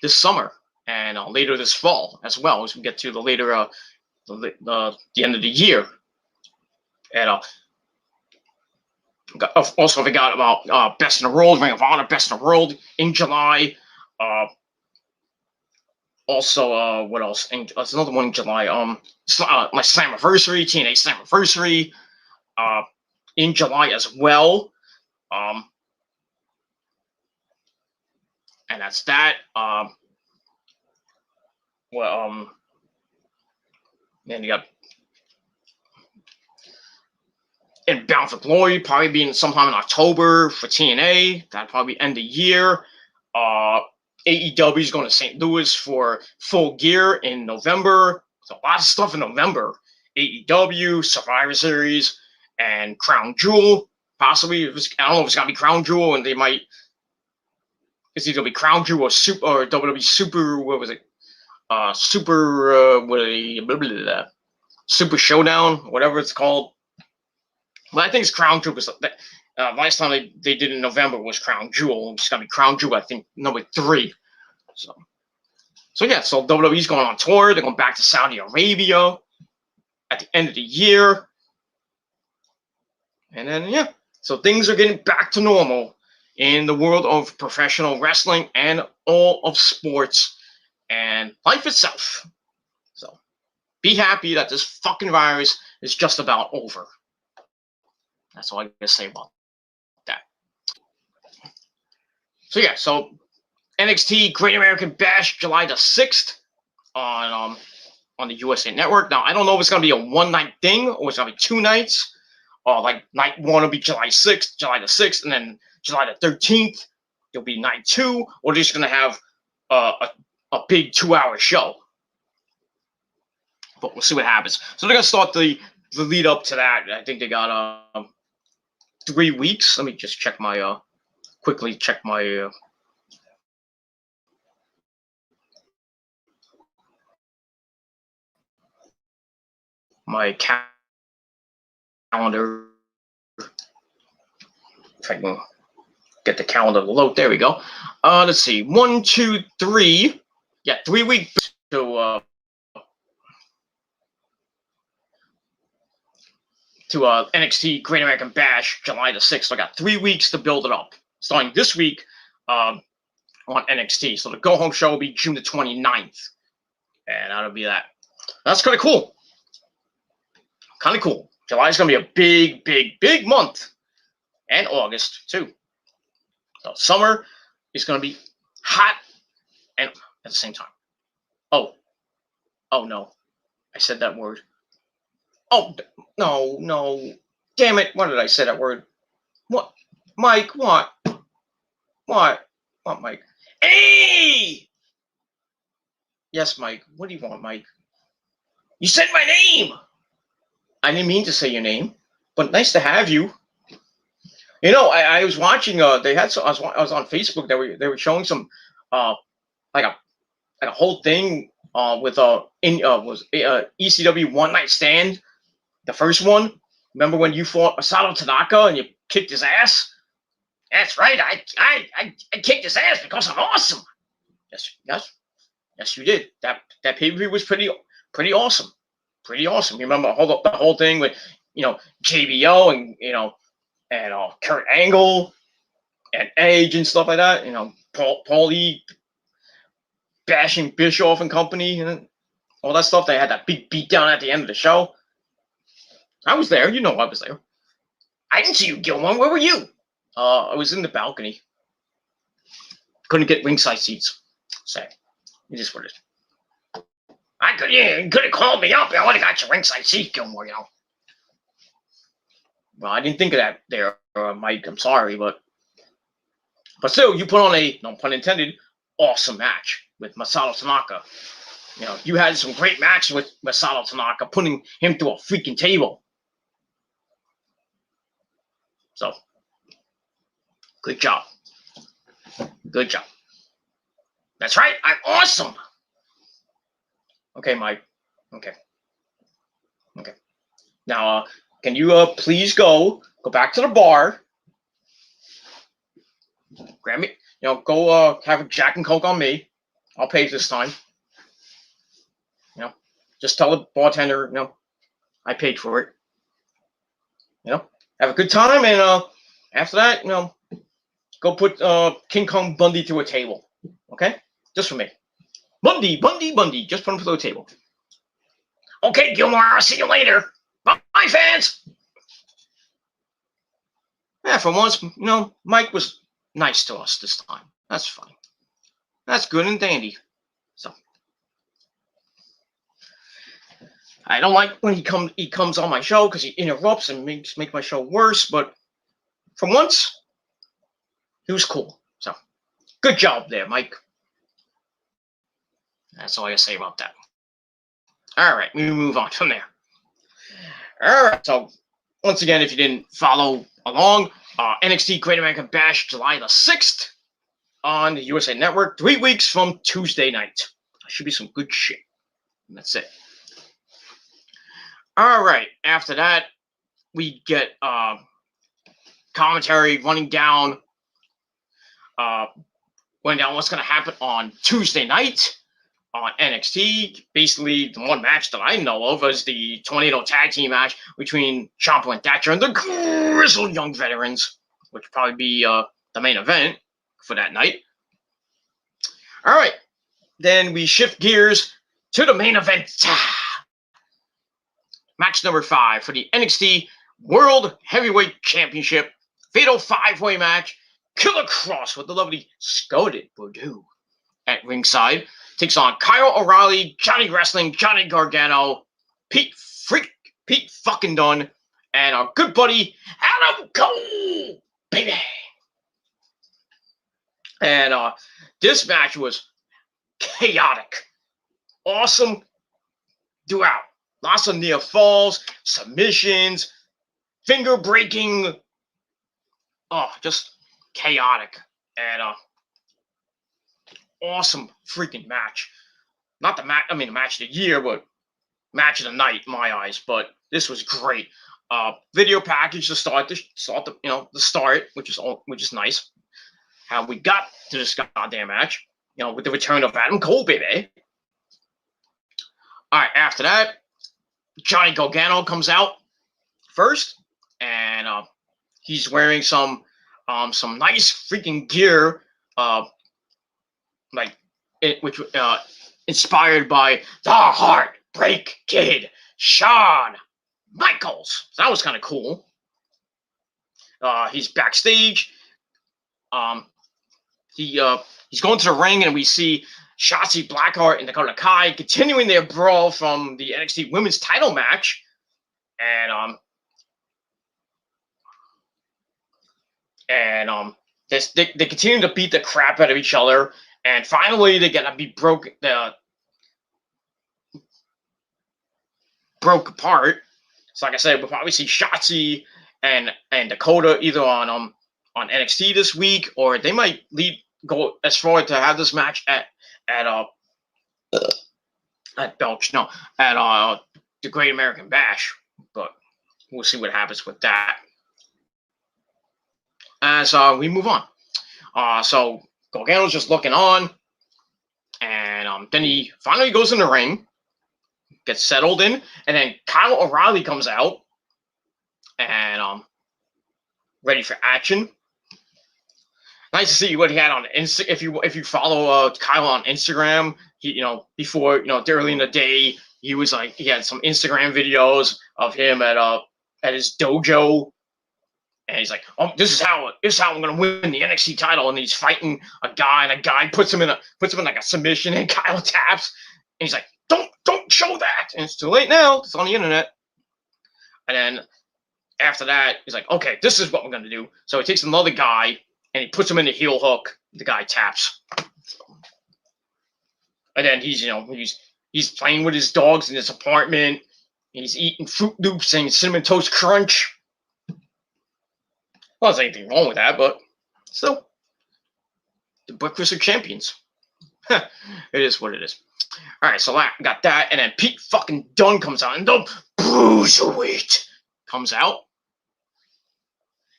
this summer and later this fall as well, as we get to the later the end of the year. And also forgot about Best in the World, Ring of Honor Best in the World in July. Also, what else? There's another one in July. My Slammiversary, TNA Slammiversary, in July as well. And that's that. Then you got in Bound for Glory, probably being sometime in October for TNA. That'll probably end the year. AEW is going to St. Louis for Full Gear in November. So a lot of stuff in November. AEW, Survivor Series, and Crown Jewel. Possibly, I don't know if it's going to be Crown Jewel, and they might. It's either going to be Crown Jewel or WWE Super. What was it? Super Showdown, whatever it's called. But I think it's Crown Jewel because last time they did in November was Crown Jewel. It's going to be Crown Jewel, I think, number 3. So yeah, so WWE's going on tour. They're going back to Saudi Arabia at the end of the year. And then, yeah, so things are getting back to normal in the world of professional wrestling and all of sports and life itself. So be happy that this fucking virus is just about over. That's all I gotta say about that. So yeah, so NXT Great American Bash July the 6th on the USA Network. Now I don't know if it's gonna be a one-night thing or it's gonna be 2 nights. Like night 1 will be July the 6th, and then July the 13th it'll be night 2, or they're just gonna have a big 2-hour show. But we'll see what happens. So they're gonna start the lead up to that. I think they got 3 weeks. Let me just check my quickly check my my calendar. If I can get the calendar to load. There we go. Let's see. 1, 2, 3. Yeah, 3 weeks to NXT Great American Bash July the 6th. So I got 3 weeks to build it up. Starting this week on NXT. So the go-home show will be June the 29th. And that'll be that. That's kind of cool. Kind of cool. July's going to be a big, big, big month. And August, too. So summer is going to be hot and at the same time. Oh no. I said that word. Oh, no. Damn it! Why did I say that word? What, Mike? What? What? What, Mike? Hey! Yes, Mike. What do you want, Mike? You said my name. I didn't mean to say your name, but nice to have you. You know, I was watching. They had. I was on Facebook. They were showing some, like a whole thing. With was ECW One Night Stand, the first one. Remember when you fought Masato Tanaka and you kicked his ass? That's right. I kicked his ass because I'm awesome. Yes, you did. That pay-per-view was pretty awesome. Pretty awesome. You remember the whole thing with, JBO and Kurt Angle and Edge and stuff like that. Paulie bashing Bischoff and company and all that stuff. They had that big beatdown at the end of the show. I was there. You know I was there. I didn't see you, Gilmore. Where were you? I was in the balcony. Couldn't get ringside seats. Sad. It is what it is. You could have called me up. I would have got your ringside seat, Gilmore, Well, I didn't think of that there, Mike. I'm sorry, but still, you put on a, no pun intended, awesome match with Masato Tanaka. You had some great matches with Masato Tanaka, putting him through a freaking table. So, good job. Good job. That's right. I'm awesome. Okay, Mike. Okay. Now, can you please go back to the bar? Grab me. Go have a Jack and Coke on me. I'll pay this time. Just tell the bartender, I paid for it. Have a good time, and after that, go put King Kong Bundy through a table. Okay? Just for me. Bundy. Just put him through a table. Okay, Gilmore, I'll see you later. Bye, fans. Yeah, for once, Mike was nice to us this time. That's fine. That's good and dandy. So, I don't like when he comes on my show because he interrupts and makes my show worse, but for once, he was cool. So, good job there, Mike. That's all I gotta say about that. All right, we move on from there. All right, so once again, if you didn't follow along, NXT Great American Bash, July the 6th on the USA Network, 3 weeks from Tuesday night. That should be some good shit. And that's it. All right, after that, we get commentary running down what's going to happen on Tuesday night on NXT. Basically, the one match that I know of is the Tornado Tag Team match between Ciampa and Thatcher and the Grizzled Young Veterans, which would probably be the main event for that night. All right, then we shift gears to the main event. Match number 5 for the NXT World Heavyweight Championship Fatal 5-Way match. Killer Kross with the lovely Scarlett Bordeaux at ringside takes on Kyle O'Reilly, Johnny Wrestling, Johnny Gargano, Pete fucking Dunne, and our good buddy Adam Cole, baby. And this match was chaotic, awesome throughout. Lots of near falls, submissions, finger breaking. Oh, just chaotic and awesome freaking match. Not the match. I mean, the match of the year, but match of the night in my eyes. But this was great. Video package to start the start, which is nice. How we got to this goddamn match, with the return of Adam Cole, baby. All right, after that, Johnny Gargano comes out first, and he's wearing some nice freaking gear, which inspired by the Heartbreak Kid, Shawn Michaels. So that was kind of cool. He's backstage. He's going to the ring, and we see Shotzi Blackheart and Dakota Kai continuing their brawl from the NXT Women's Title match, and and they continue to beat the crap out of each other, and finally they get to be broke apart. So like I said, we'll probably see Shotzi and Dakota either on NXT this week, or they might go as far to have this match at Belch, no, at the Great American Bash. But we'll see what happens with that. As we move on. So Gargano's just looking on, and then he finally goes in the ring, gets settled in, and then Kyle O'Reilly comes out and ready for action. Nice to see what he had on Insta. If you follow Kyle on Instagram, he before early in the day he was like he had some Instagram videos of him at his dojo. And he's like, "Oh, this is how I'm gonna win the NXT title." And he's fighting a guy, and a guy puts him in like a submission, and Kyle taps, and he's like, "Don't show that!" And it's too late now. It's on the internet. And then after that, he's like, "Okay, this is what we're gonna do." So he takes another guy, and he puts him in the heel hook. The guy taps, and then he's playing with his dogs in his apartment. He's eating Fruit Loops and Cinnamon Toast Crunch. Well, there's anything wrong with that, but still, the Breakfast of Champions. It is what it is. All right, so I got that, and then Pete fucking Dunne comes out, and the Bruiserweight comes out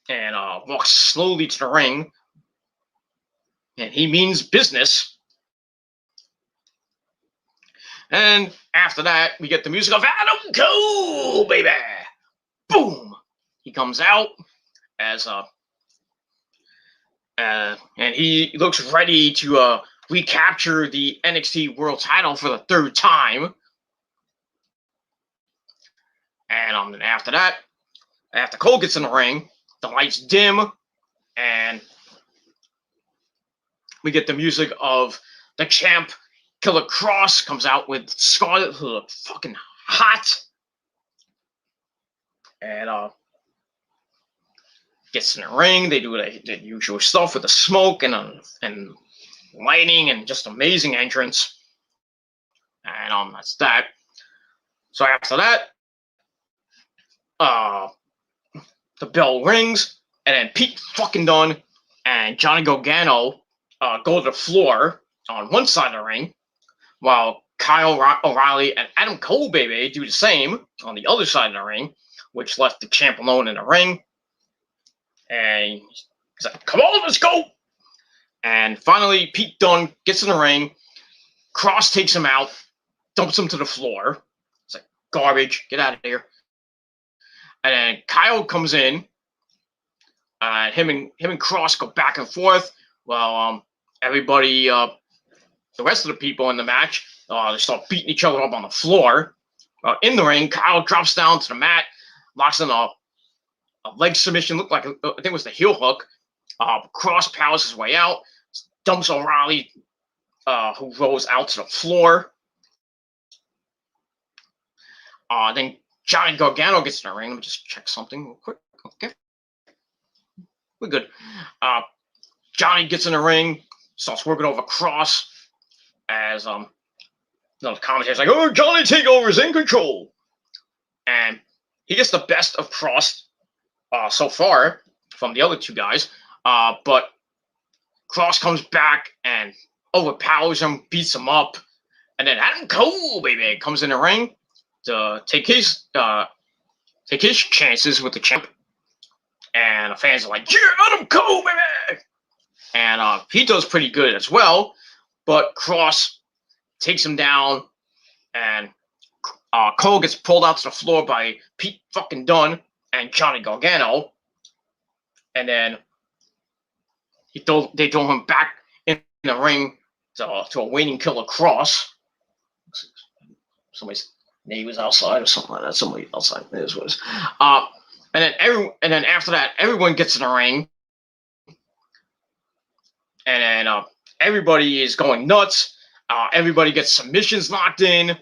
and walks slowly to the ring, and he means business. And after that, we get the music of Adam Cole, baby. Boom! He comes out as and he looks ready to recapture the NXT World Title for the third time. And then after that, after Cole gets in the ring, the lights dim, and we get the music of the champ, Killer Kross, comes out with Scarlett, who look fucking hot, and gets in the ring. They do the usual stuff with the smoke and lighting and just amazing entrance. And that's that. So after that, the bell rings, and then Pete fucking Dunne and Johnny Gargano go to the floor on one side of the ring, while Kyle O'Reilly and Adam Cole, baby, do the same on the other side of the ring, which left the champ alone in the ring. And he's like, "Come on, let's go!" And finally, Pete Dunne gets in the ring. Kross takes him out, dumps him to the floor. It's like, garbage, get out of here. And then Kyle comes in. Him and Kross go back and forth. Well, everybody, the rest of the people in the match, they start beating each other up on the floor. In the ring, Kyle drops down to the mat, locks in a leg submission, looked like I think it was the heel hook. Kross powers his way out, dumps O'Reilly, who rolls out to the floor. Then Johnny Gargano gets in the ring. Let me just check something real quick. Okay, we're good. Johnny gets in the ring, starts working over Kross as the commentator's like, "Oh, Johnny Takeover is in control," and he gets the best of Kross so far from the other two guys, but Kross comes back and overpowers him, beats him up, and then Adam Cole, baby, comes in the ring to take his chances with the champ, and the fans are like, "Yeah, Adam Cole, baby!" And he does pretty good as well, but Kross takes him down, and Cole gets pulled out to the floor by Pete fucking Dunne and Johnny Gargano, and then they throw him back in the ring to a waiting Killer Kross. Somebody's neighbors outside or something like that. Somebody outside. It is what it is. And then after that, everyone gets in the ring, and then everybody is going nuts. Everybody gets submissions locked in.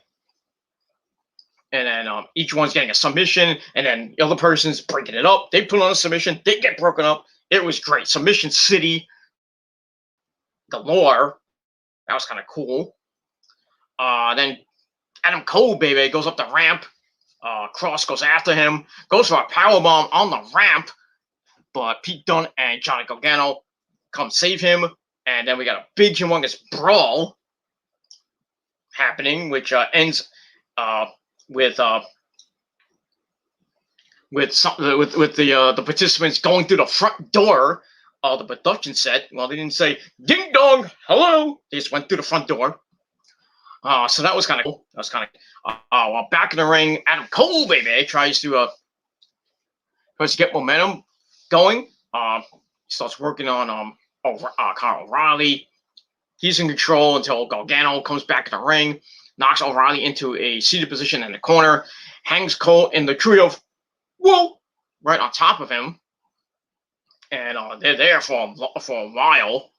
And then each one's getting a submission, and then the other person's breaking it up. They put on a submission, they get broken up, It was great. Submission City galore. That was kind of cool. Then Adam Cole, baby, goes up the ramp. Kross goes after him, goes for a powerbomb on the ramp, but Pete Dunne and Johnny Gargano come save him, and then we got a big, humongous brawl happening, which ends with the participants going through the front door of the production set. Well, they didn't say ding dong, hello. They just went through the front door. So that was kind of cool. That was kind of while back in the ring, Adam Cole, baby, tries to get momentum going. He starts working on Kyle O'Reilly. He's in control until Gargano comes back in the ring, knocks O'Reilly into a seated position in the corner, hangs Cole in the trio of whoa right on top of him, and they're there for a while.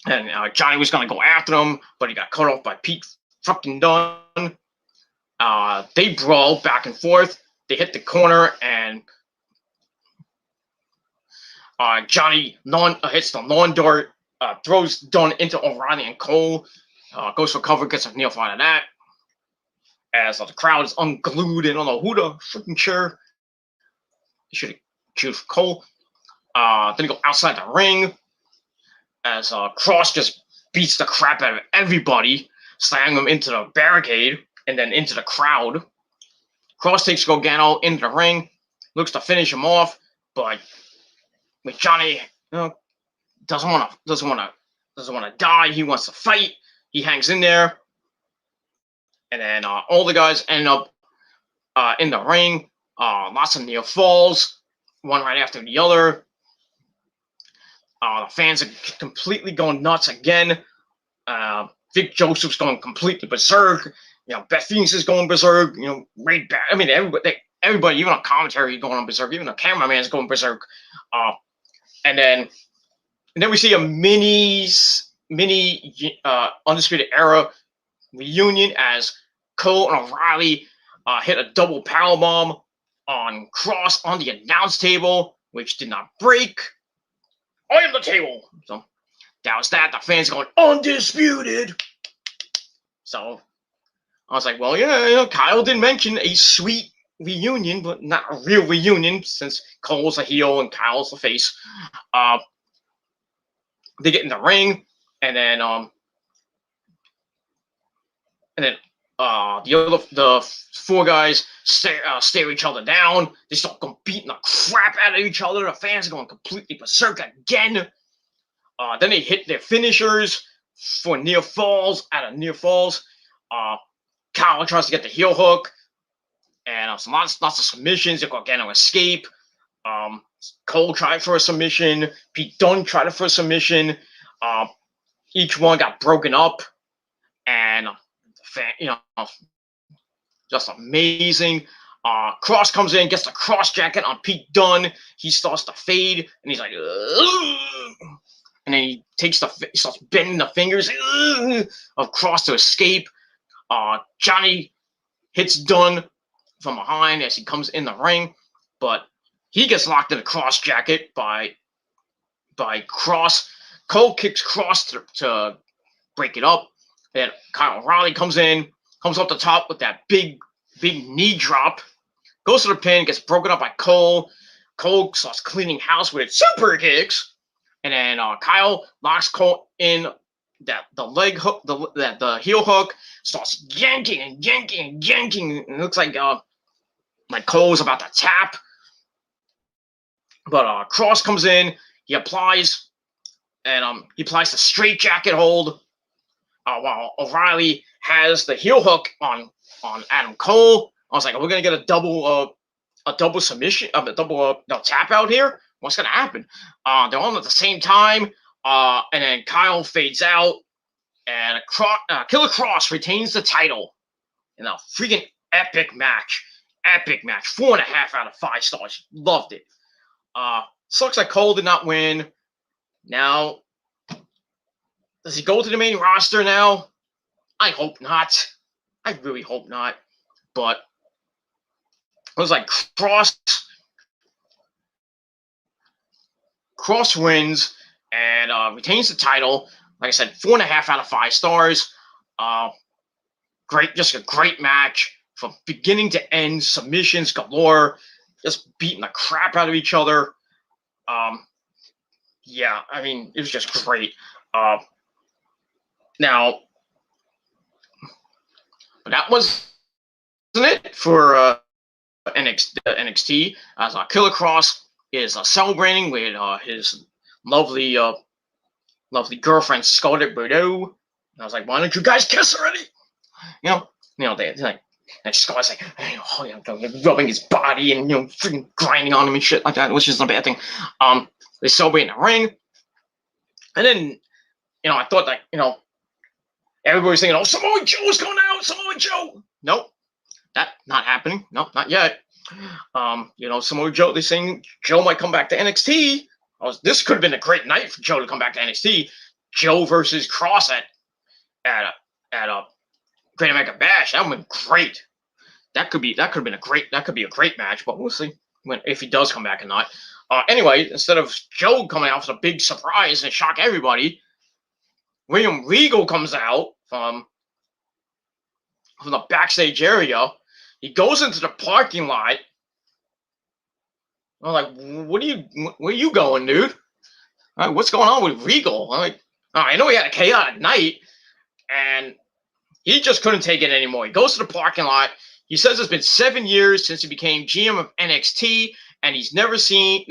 And Johnny was going to go after him, but he got cut off by Pete fucking Dunne. They brawl back and forth. They hit the corner, and Johnny hits the lawn door, throws Dunne into O'Reilly and Cole. Goes for cover, gets a near fall out of that. As the crowd is unglued and on the who the freaking chair. He should have chewed for Cole. Then he go outside the ring. As Kross just beats the crap out of everybody, slamming them into the barricade and then into the crowd. Kross takes Gargano into the ring, looks to finish him off, but with Johnny, doesn't want to die. He wants to fight. He hangs in there, and then all the guys end up in the ring. Lots of near falls, one right after the other. The fans are completely going nuts again. Vic Joseph's going completely berserk. Beth Phoenix is going berserk. Ray Barrett. I mean, everybody, even on commentary, going on berserk. Even the cameraman's going berserk. And then we see a mini Undisputed Era reunion as Cole and O'Reilly hit a double powerbomb on Kross on the announce table, which did not break. I am the table. So that was that. The fans going undisputed. So I was like, well, Kyle did mention a sweet reunion, but not a real reunion since Cole's a heel and Kyle's the face. They get in the ring, and then the four guys stare each other down. They start beating the crap out of each other. The fans are going completely berserk again. Then they hit their finishers for near falls. Out of near falls, Kyle tries to get the heel hook, and lots of submissions. Gargano escape. Cole tried for a submission. Pete Dunne tried for a submission. Each one got broken up, and just amazing. Kross comes in, gets the cross jacket on Pete Dunne. He starts to fade, and he's like, ugh! And then he starts bending the fingers of Kross to escape. Johnny hits Dunne from behind as he comes in the ring, but he gets locked in a cross jacket by Kross. Cole kicks Kross to break it up. Then Kyle O'Reilly comes up the top with that big knee drop, goes to the pin, gets broken up by Cole. Cole starts cleaning house with super kicks, and then Kyle locks Cole in the leg hook, the heel hook, starts yanking. It looks like Cole's about to tap, but Kross comes in. He applies the straight jacket hold. While O'Reilly has the heel hook on Adam Cole. I was like, are we gonna get a double submission, a double tap out here? What's gonna happen? They're on at the same time, and then Kyle fades out, and Killer Kross retains the title in a freaking epic match. 4.5 out of 5 stars. Loved it. Sucks that Cole did not win. Now, does he go to the main roster now? I hope not. I really hope not. But it was like Kross Kross wins and retains the title. Like I said, 4.5 out of 5 stars. Great, just a great match from beginning to end. Submissions galore, just beating the crap out of each other. Yeah, I mean, it was just great. Now, but that wasn't it for NXT. As Killer Kross is celebrating with his lovely girlfriend Scarlett Bordeaux. And I was like, why don't you guys kiss already? They're like, and Scarlett's like, rubbing his body and freaking grinding on him and shit like that, which isn't a bad thing. They celebrate in the ring, and then I thought that everybody's thinking, oh, Samoa Joe's going out, Samoa Joe. Nope, that not happening. Nope, not yet. Samoa Joe, they're saying Joe might come back to NXT. This could have been a great night for Joe to come back to NXT. Joe versus Kross at a Great American Bash. That would have been great. That could be a great match, but we'll see if he does come back or not. Anyway, instead of Joe coming out with a big surprise and shock everybody, William Regal comes out from the backstage area. He goes into the parking lot. I'm like, where are you going, dude? What's going on with Regal? I'm like, I know he had a chaotic night, and he just couldn't take it anymore. He goes to the parking lot. He says it's been 7 years since he became GM of NXT, and he's never seen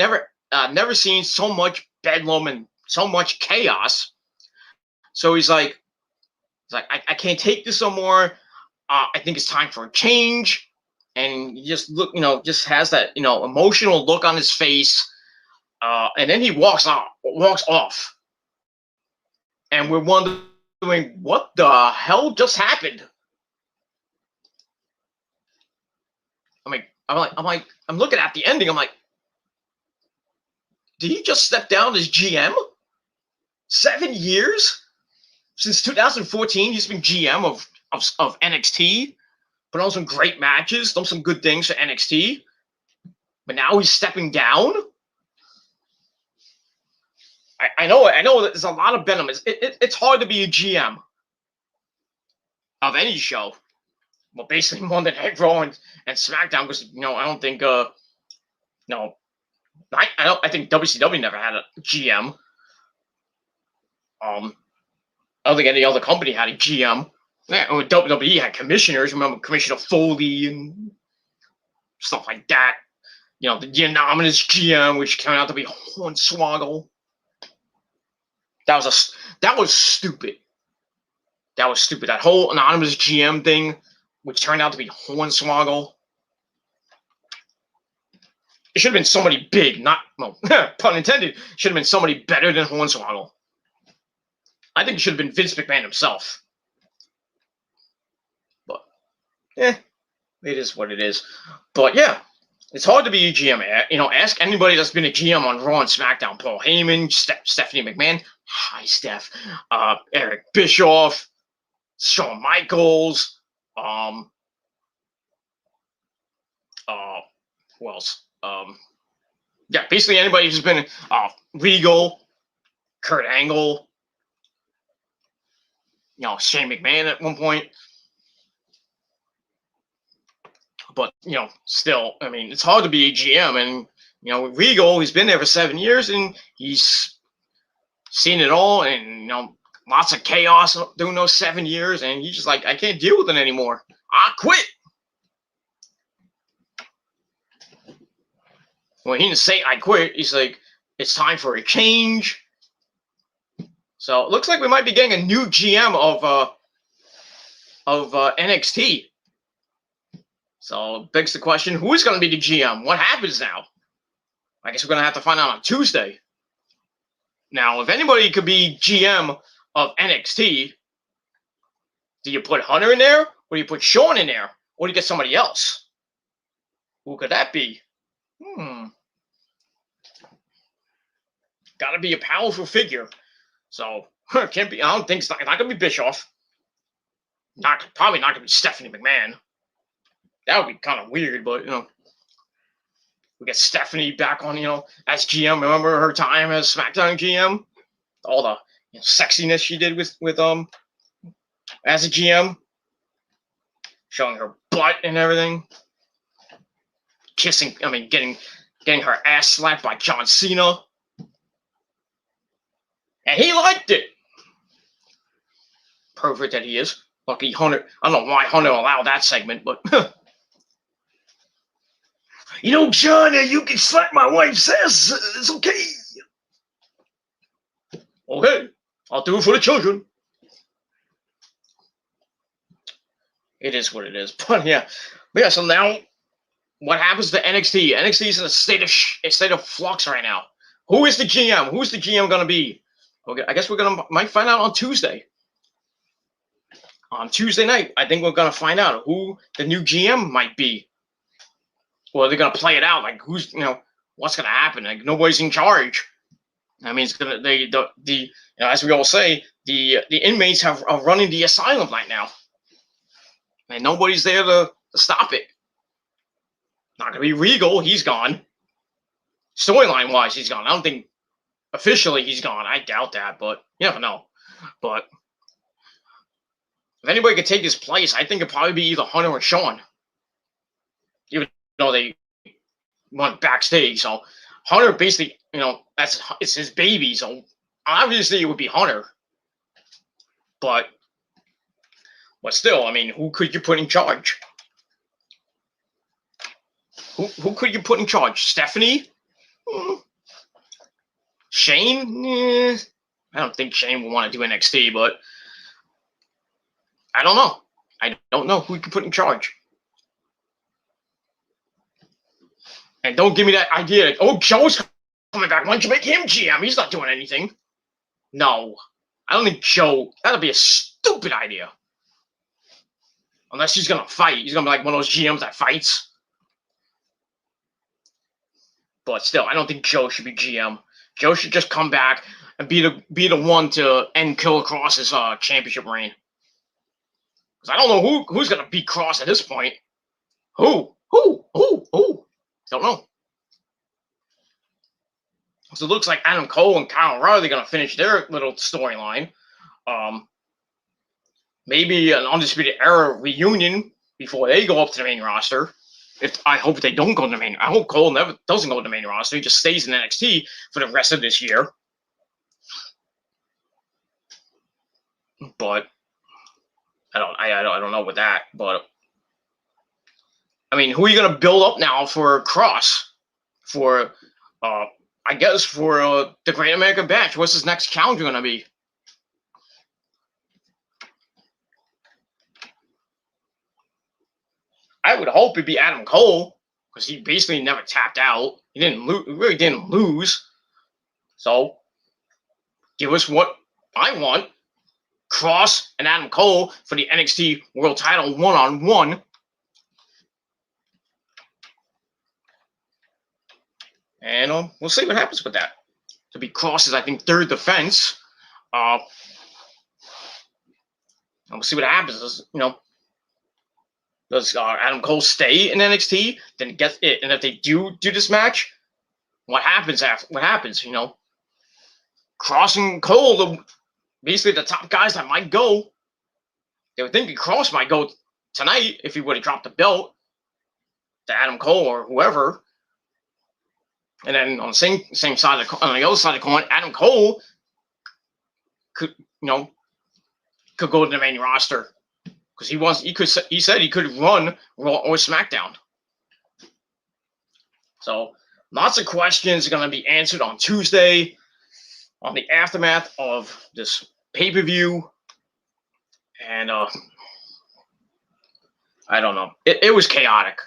so much bedlam and so much chaos. So he's like, I can't take this no more. I think it's time for a change. And he just just has that emotional look on his face, and then he walks off, and we're wondering what the hell just happened. I'm looking at the ending. I'm like, did he just step down as GM? 7 years since 2014, he's been GM of NXT. Put on some great matches, done some good things for NXT, but now he's stepping down. I know that there's a lot of venom. It's hard to be a GM of any show. Well, basically more than Raw and SmackDown, because I don't think I think WCW never had a GM. I don't think any other company had a GM. Yeah, WWE had commissioners. Remember Commissioner Foley and stuff like that. The anonymous GM, which turned out to be Hornswoggle. That was stupid. That was stupid. That whole anonymous GM thing, which turned out to be Hornswoggle. It should have been somebody big, not pun intended. Should have been somebody better than Hornswoggle. I think it should have been Vince McMahon himself. But it is what it is. But yeah, it's hard to be a GM. Ask anybody that's been a GM on Raw and SmackDown. Paul Heyman, Stephanie McMahon. Hi, Steph. Eric Bischoff, Shawn Michaels. Who else? Yeah, basically anybody who's been Regal, Kurt Angle, Shane McMahon at one point. But still, I mean, it's hard to be a GM, and Regal, he's been there for 7 years, and he's seen it all, and lots of chaos during those 7 years, and he's just like, I can't deal with it anymore. I quit. Well, he didn't say I quit. He's like, it's time for a change. So it looks like we might be getting a new GM of NXT. So it begs the question, who is going to be the GM? What happens now? I guess we're going to have to find out on Tuesday. Now, if anybody could be GM of NXT, do you put Hunter in there? Or do you put Shawn in there? Or do you get somebody else? Who could that be? Got to be a powerful figure. So, can't be. I don't think it's not going to be Bischoff. Probably not going to be Stephanie McMahon. That would be kind of weird, but We get Stephanie back on, as GM. Remember her time as SmackDown GM? All the sexiness she did with as a GM, showing her butt and everything, kissing. I mean, getting her ass slapped by John Cena, and he liked it. Perfect that he is. Lucky Hunter. I don't know why Hunter allowed that segment, but John, you can slap my wife's ass. It's okay. Okay, I'll do it for the children. It is what it is. But yeah, so now what happens to NXT? NXT is in a state of flux right now. Who is the GM? Who's the GM going to be? Okay, I guess might find out on Tuesday. On Tuesday night, I think we're going to find out who the new GM might be. Or they're going to play it out like who's, what's going to happen? Like nobody's in charge. I mean, it's going to as we all say, the inmates are running the asylum right now. And nobody's there to stop it. Not going to be Regal. He's gone. Storyline-wise, he's gone. I don't think officially he's gone. I doubt that, but you never know. But if anybody could take his place, I think it'd probably be either Hunter or Sean. Even though they went backstage. So Hunter basically, it's his baby. So obviously it would be Hunter. But still, I mean, who could you put in charge? Who could you put in charge? Stephanie? Shane? I don't think Shane would want to do NXT, but I don't know. I don't know who you could put in charge. And don't give me that idea. Joe's coming back. Why don't you make him GM? He's not doing anything. No. I don't think Joe. That'd be a stupid idea. Unless he's going to fight. He's going to be like one of those GMs that fights. But still, I don't think Joe should be GM. Joe should just come back and be the one to end Killer Kross's championship reign. Because I don't know who's going to beat Kross at this point. Who? Don't know. So it looks like Adam Cole and Kyle O'Reilly are going to finish their little storyline. Maybe an Undisputed Era reunion before they go up to the main roster. I hope they don't go to the main. I hope Cole never doesn't go to the main roster. He just stays in NXT for the rest of this year. But I don't know with that. But I mean, who are you going to build up now for Kross? For I guess for the Great American Bash. What's his next challenger going to be? I would hope it'd be Adam Cole, because he basically never tapped out. He really didn't lose. So give us what I want. Kross and Adam Cole for the NXT World Title 1-on-1. And we'll see what happens with that. To be Kross's, I think, third defense. And we'll see what happens. Does Adam Cole stay in NXT? Then get it. And if they do this match, what happens after? What happens? Kross and Cole, basically the top guys that might go. They were thinking Kross might go tonight if he would have dropped the belt to Adam Cole or whoever. And then on the same side on the other side of the coin, Adam Cole could go to the main roster. Because he said he could run Raw or SmackDown. So lots of questions are going to be answered on Tuesday on the aftermath of this pay-per-view. And I don't know. It was chaotic.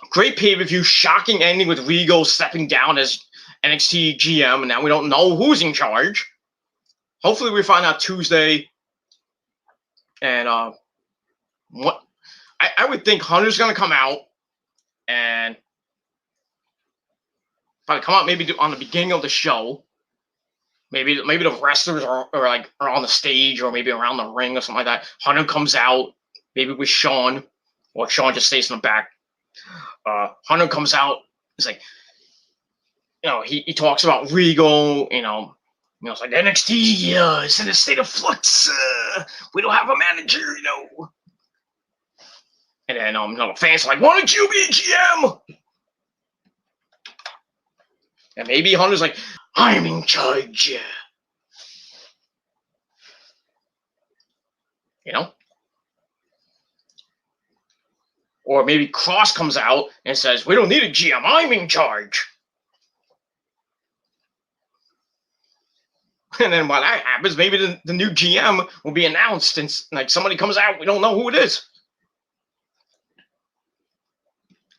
Great pay-per-view, shocking ending with Regal stepping down as NXT GM, and now we don't know who's in charge. Hopefully we find out Tuesday. And what I would think Hunter's gonna come out and probably come out maybe on the beginning of the show. Maybe the wrestlers are on the stage or maybe around the ring or something like that. Hunter comes out maybe with Sean, or Sean just stays in the back. Hunter comes out. It's like, he talks about Regal. It's like NXT is in a state of flux. We don't have a manager. And then the fans are like, why don't you be GM? And maybe Hunter's like, I'm in charge. Or maybe Kross comes out and says, we don't need a GM, I'm in charge. And then while that happens, maybe the new GM will be announced and like somebody comes out, we don't know who it is.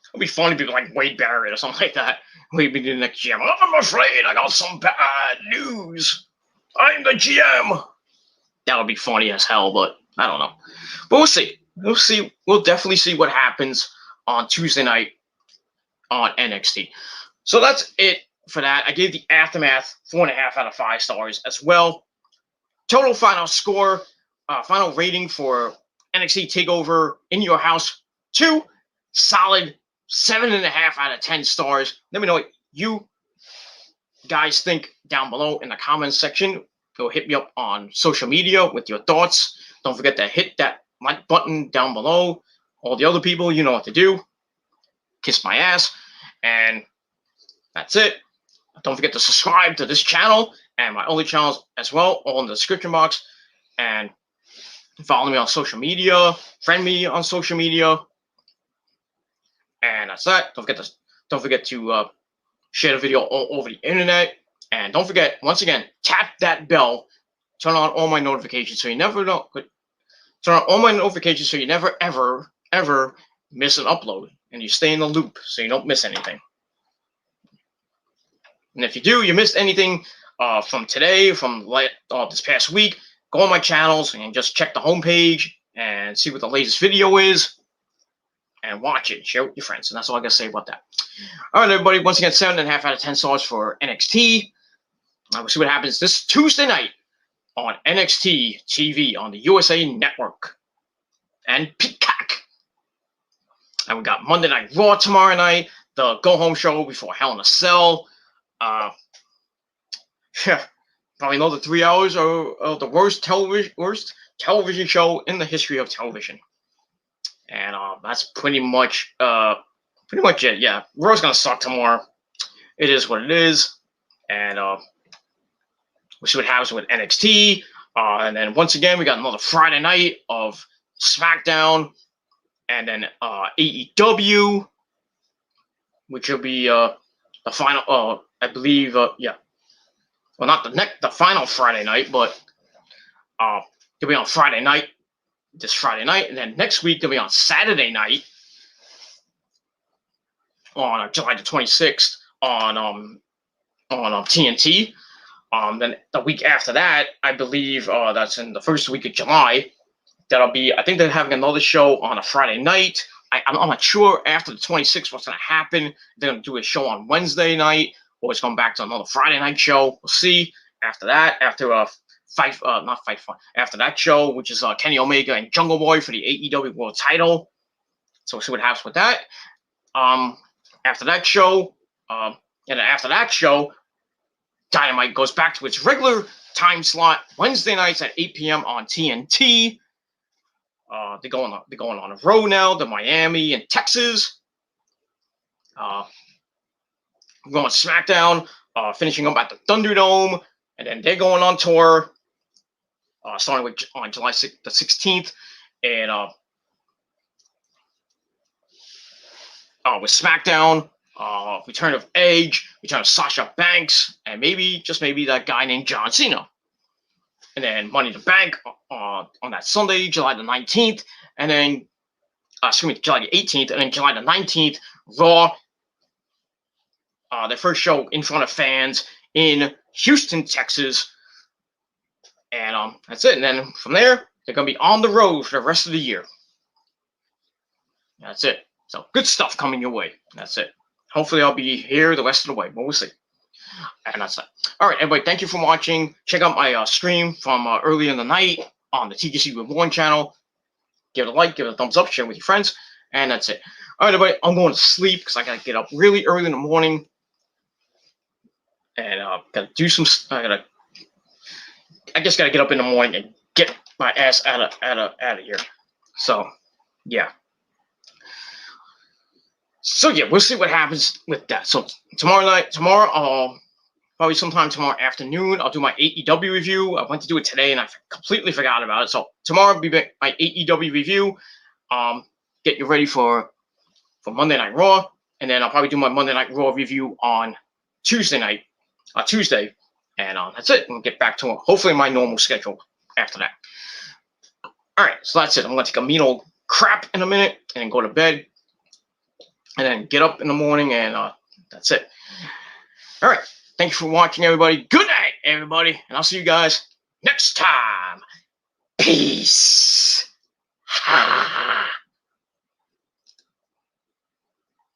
It'll be funny if people like Wade Barrett or something like that. Maybe the next GM. I'm afraid I got some bad news. I'm the GM. That would be funny as hell, but I don't know. But we'll see. We'll see. We'll definitely see what happens on Tuesday night on NXT. So that's it for that. I gave the Aftermath 4.5 out of 5 stars as well. Total final score, final rating for NXT Takeover in Your House 2, solid 7.5 out of 10 stars. Let me know what you guys think down below in the comments section. Go hit me up on social media with your thoughts. Don't forget to hit that like button down below. All the other people, you know what to do. Kiss my ass. And that's it. Don't forget to subscribe to this channel and my other channels as well, all in the description box. And follow me on social media. Friend me on social media. And that's that. Don't forget to share the video all over the internet. And don't forget, once again, tap that bell. Turn on all my notifications so you never know. Turn on all my notifications so you never, ever, ever miss an upload. And you stay in the loop so you don't miss anything. And if you do, you missed anything from today, from this past week, go on my channels and just check the homepage and see what the latest video is. And watch it. Share it with your friends. And that's all I got to say about that. All right, everybody. Once again, 7.5 out of 10 stars for NXT. We'll see what happens this Tuesday night on NXT TV on the USA Network and Peacock. And we got Monday Night Raw tomorrow night, the go-home show before Hell in a Cell. Probably another 3 hours of the worst television show in the history of television. And that's pretty much it. Yeah, Raw's gonna suck tomorrow. It is what it is. And we'll see what happens with NXT. And then once again, we got another Friday night of SmackDown. And then AEW, which will be the final, I believe, yeah. Well, not the final Friday night, but it'll be on Friday night, this Friday night. And then next week, it'll be on Saturday night, on July the 26th, on TNT. Then the week after that, I believe that's in the first week of July. That'll be, I think they're having another show on a Friday night. I'm not sure after the 26th what's going to happen. They're going to do a show on Wednesday night, or it's going back to another Friday night show. We'll see. After that, after that show, which is Kenny Omega and Jungle Boy for the AEW World Title. So we'll see what happens with that. After that show, Dynamite goes back to its regular time slot Wednesday nights at 8 p.m. on TNT. They're going on a road now to Miami and Texas. We're going SmackDown, finishing up at the Thunderdome, and then they're going on tour, starting on July the 16th, and with SmackDown, return of Edge, return of Sasha Banks, and maybe, just maybe, that guy named John Cena. And then Money in the Bank on that Sunday, July the 19th, and then, July the 18th, and then July the 19th, Raw, their first show in front of fans in Houston, Texas. And that's it. And then from there, they're going to be on the road for the rest of the year. That's it. So good stuff coming your way. That's it. Hopefully I'll be here the rest of the way, but we'll see. And that's it. All right, everybody, thank you for watching. Check out my stream from earlier in the night on the TGC Reborn channel. Give it a like, give it a thumbs up, share it with your friends. And that's it. All right, everybody, I'm going to sleep because I got to get up really early in the morning. And got to do some, I just got to get up in the morning and get my ass out of here. So, yeah. So, yeah, we'll see what happens with that. So, tomorrow, probably sometime tomorrow afternoon, I'll do my AEW review. I went to do it today, and I completely forgot about it. So, tomorrow will be my AEW review. Get you ready for Monday Night Raw, and then I'll probably do my Monday Night Raw review on Tuesday, and that's it. We'll get back to hopefully my normal schedule after that. All right, so that's it. I'm gonna take a mean old crap in a minute and then go to bed, and then get up in the morning, and that's it. All right, thank you for watching, everybody. Good night, everybody, and I'll see you guys next time. Peace.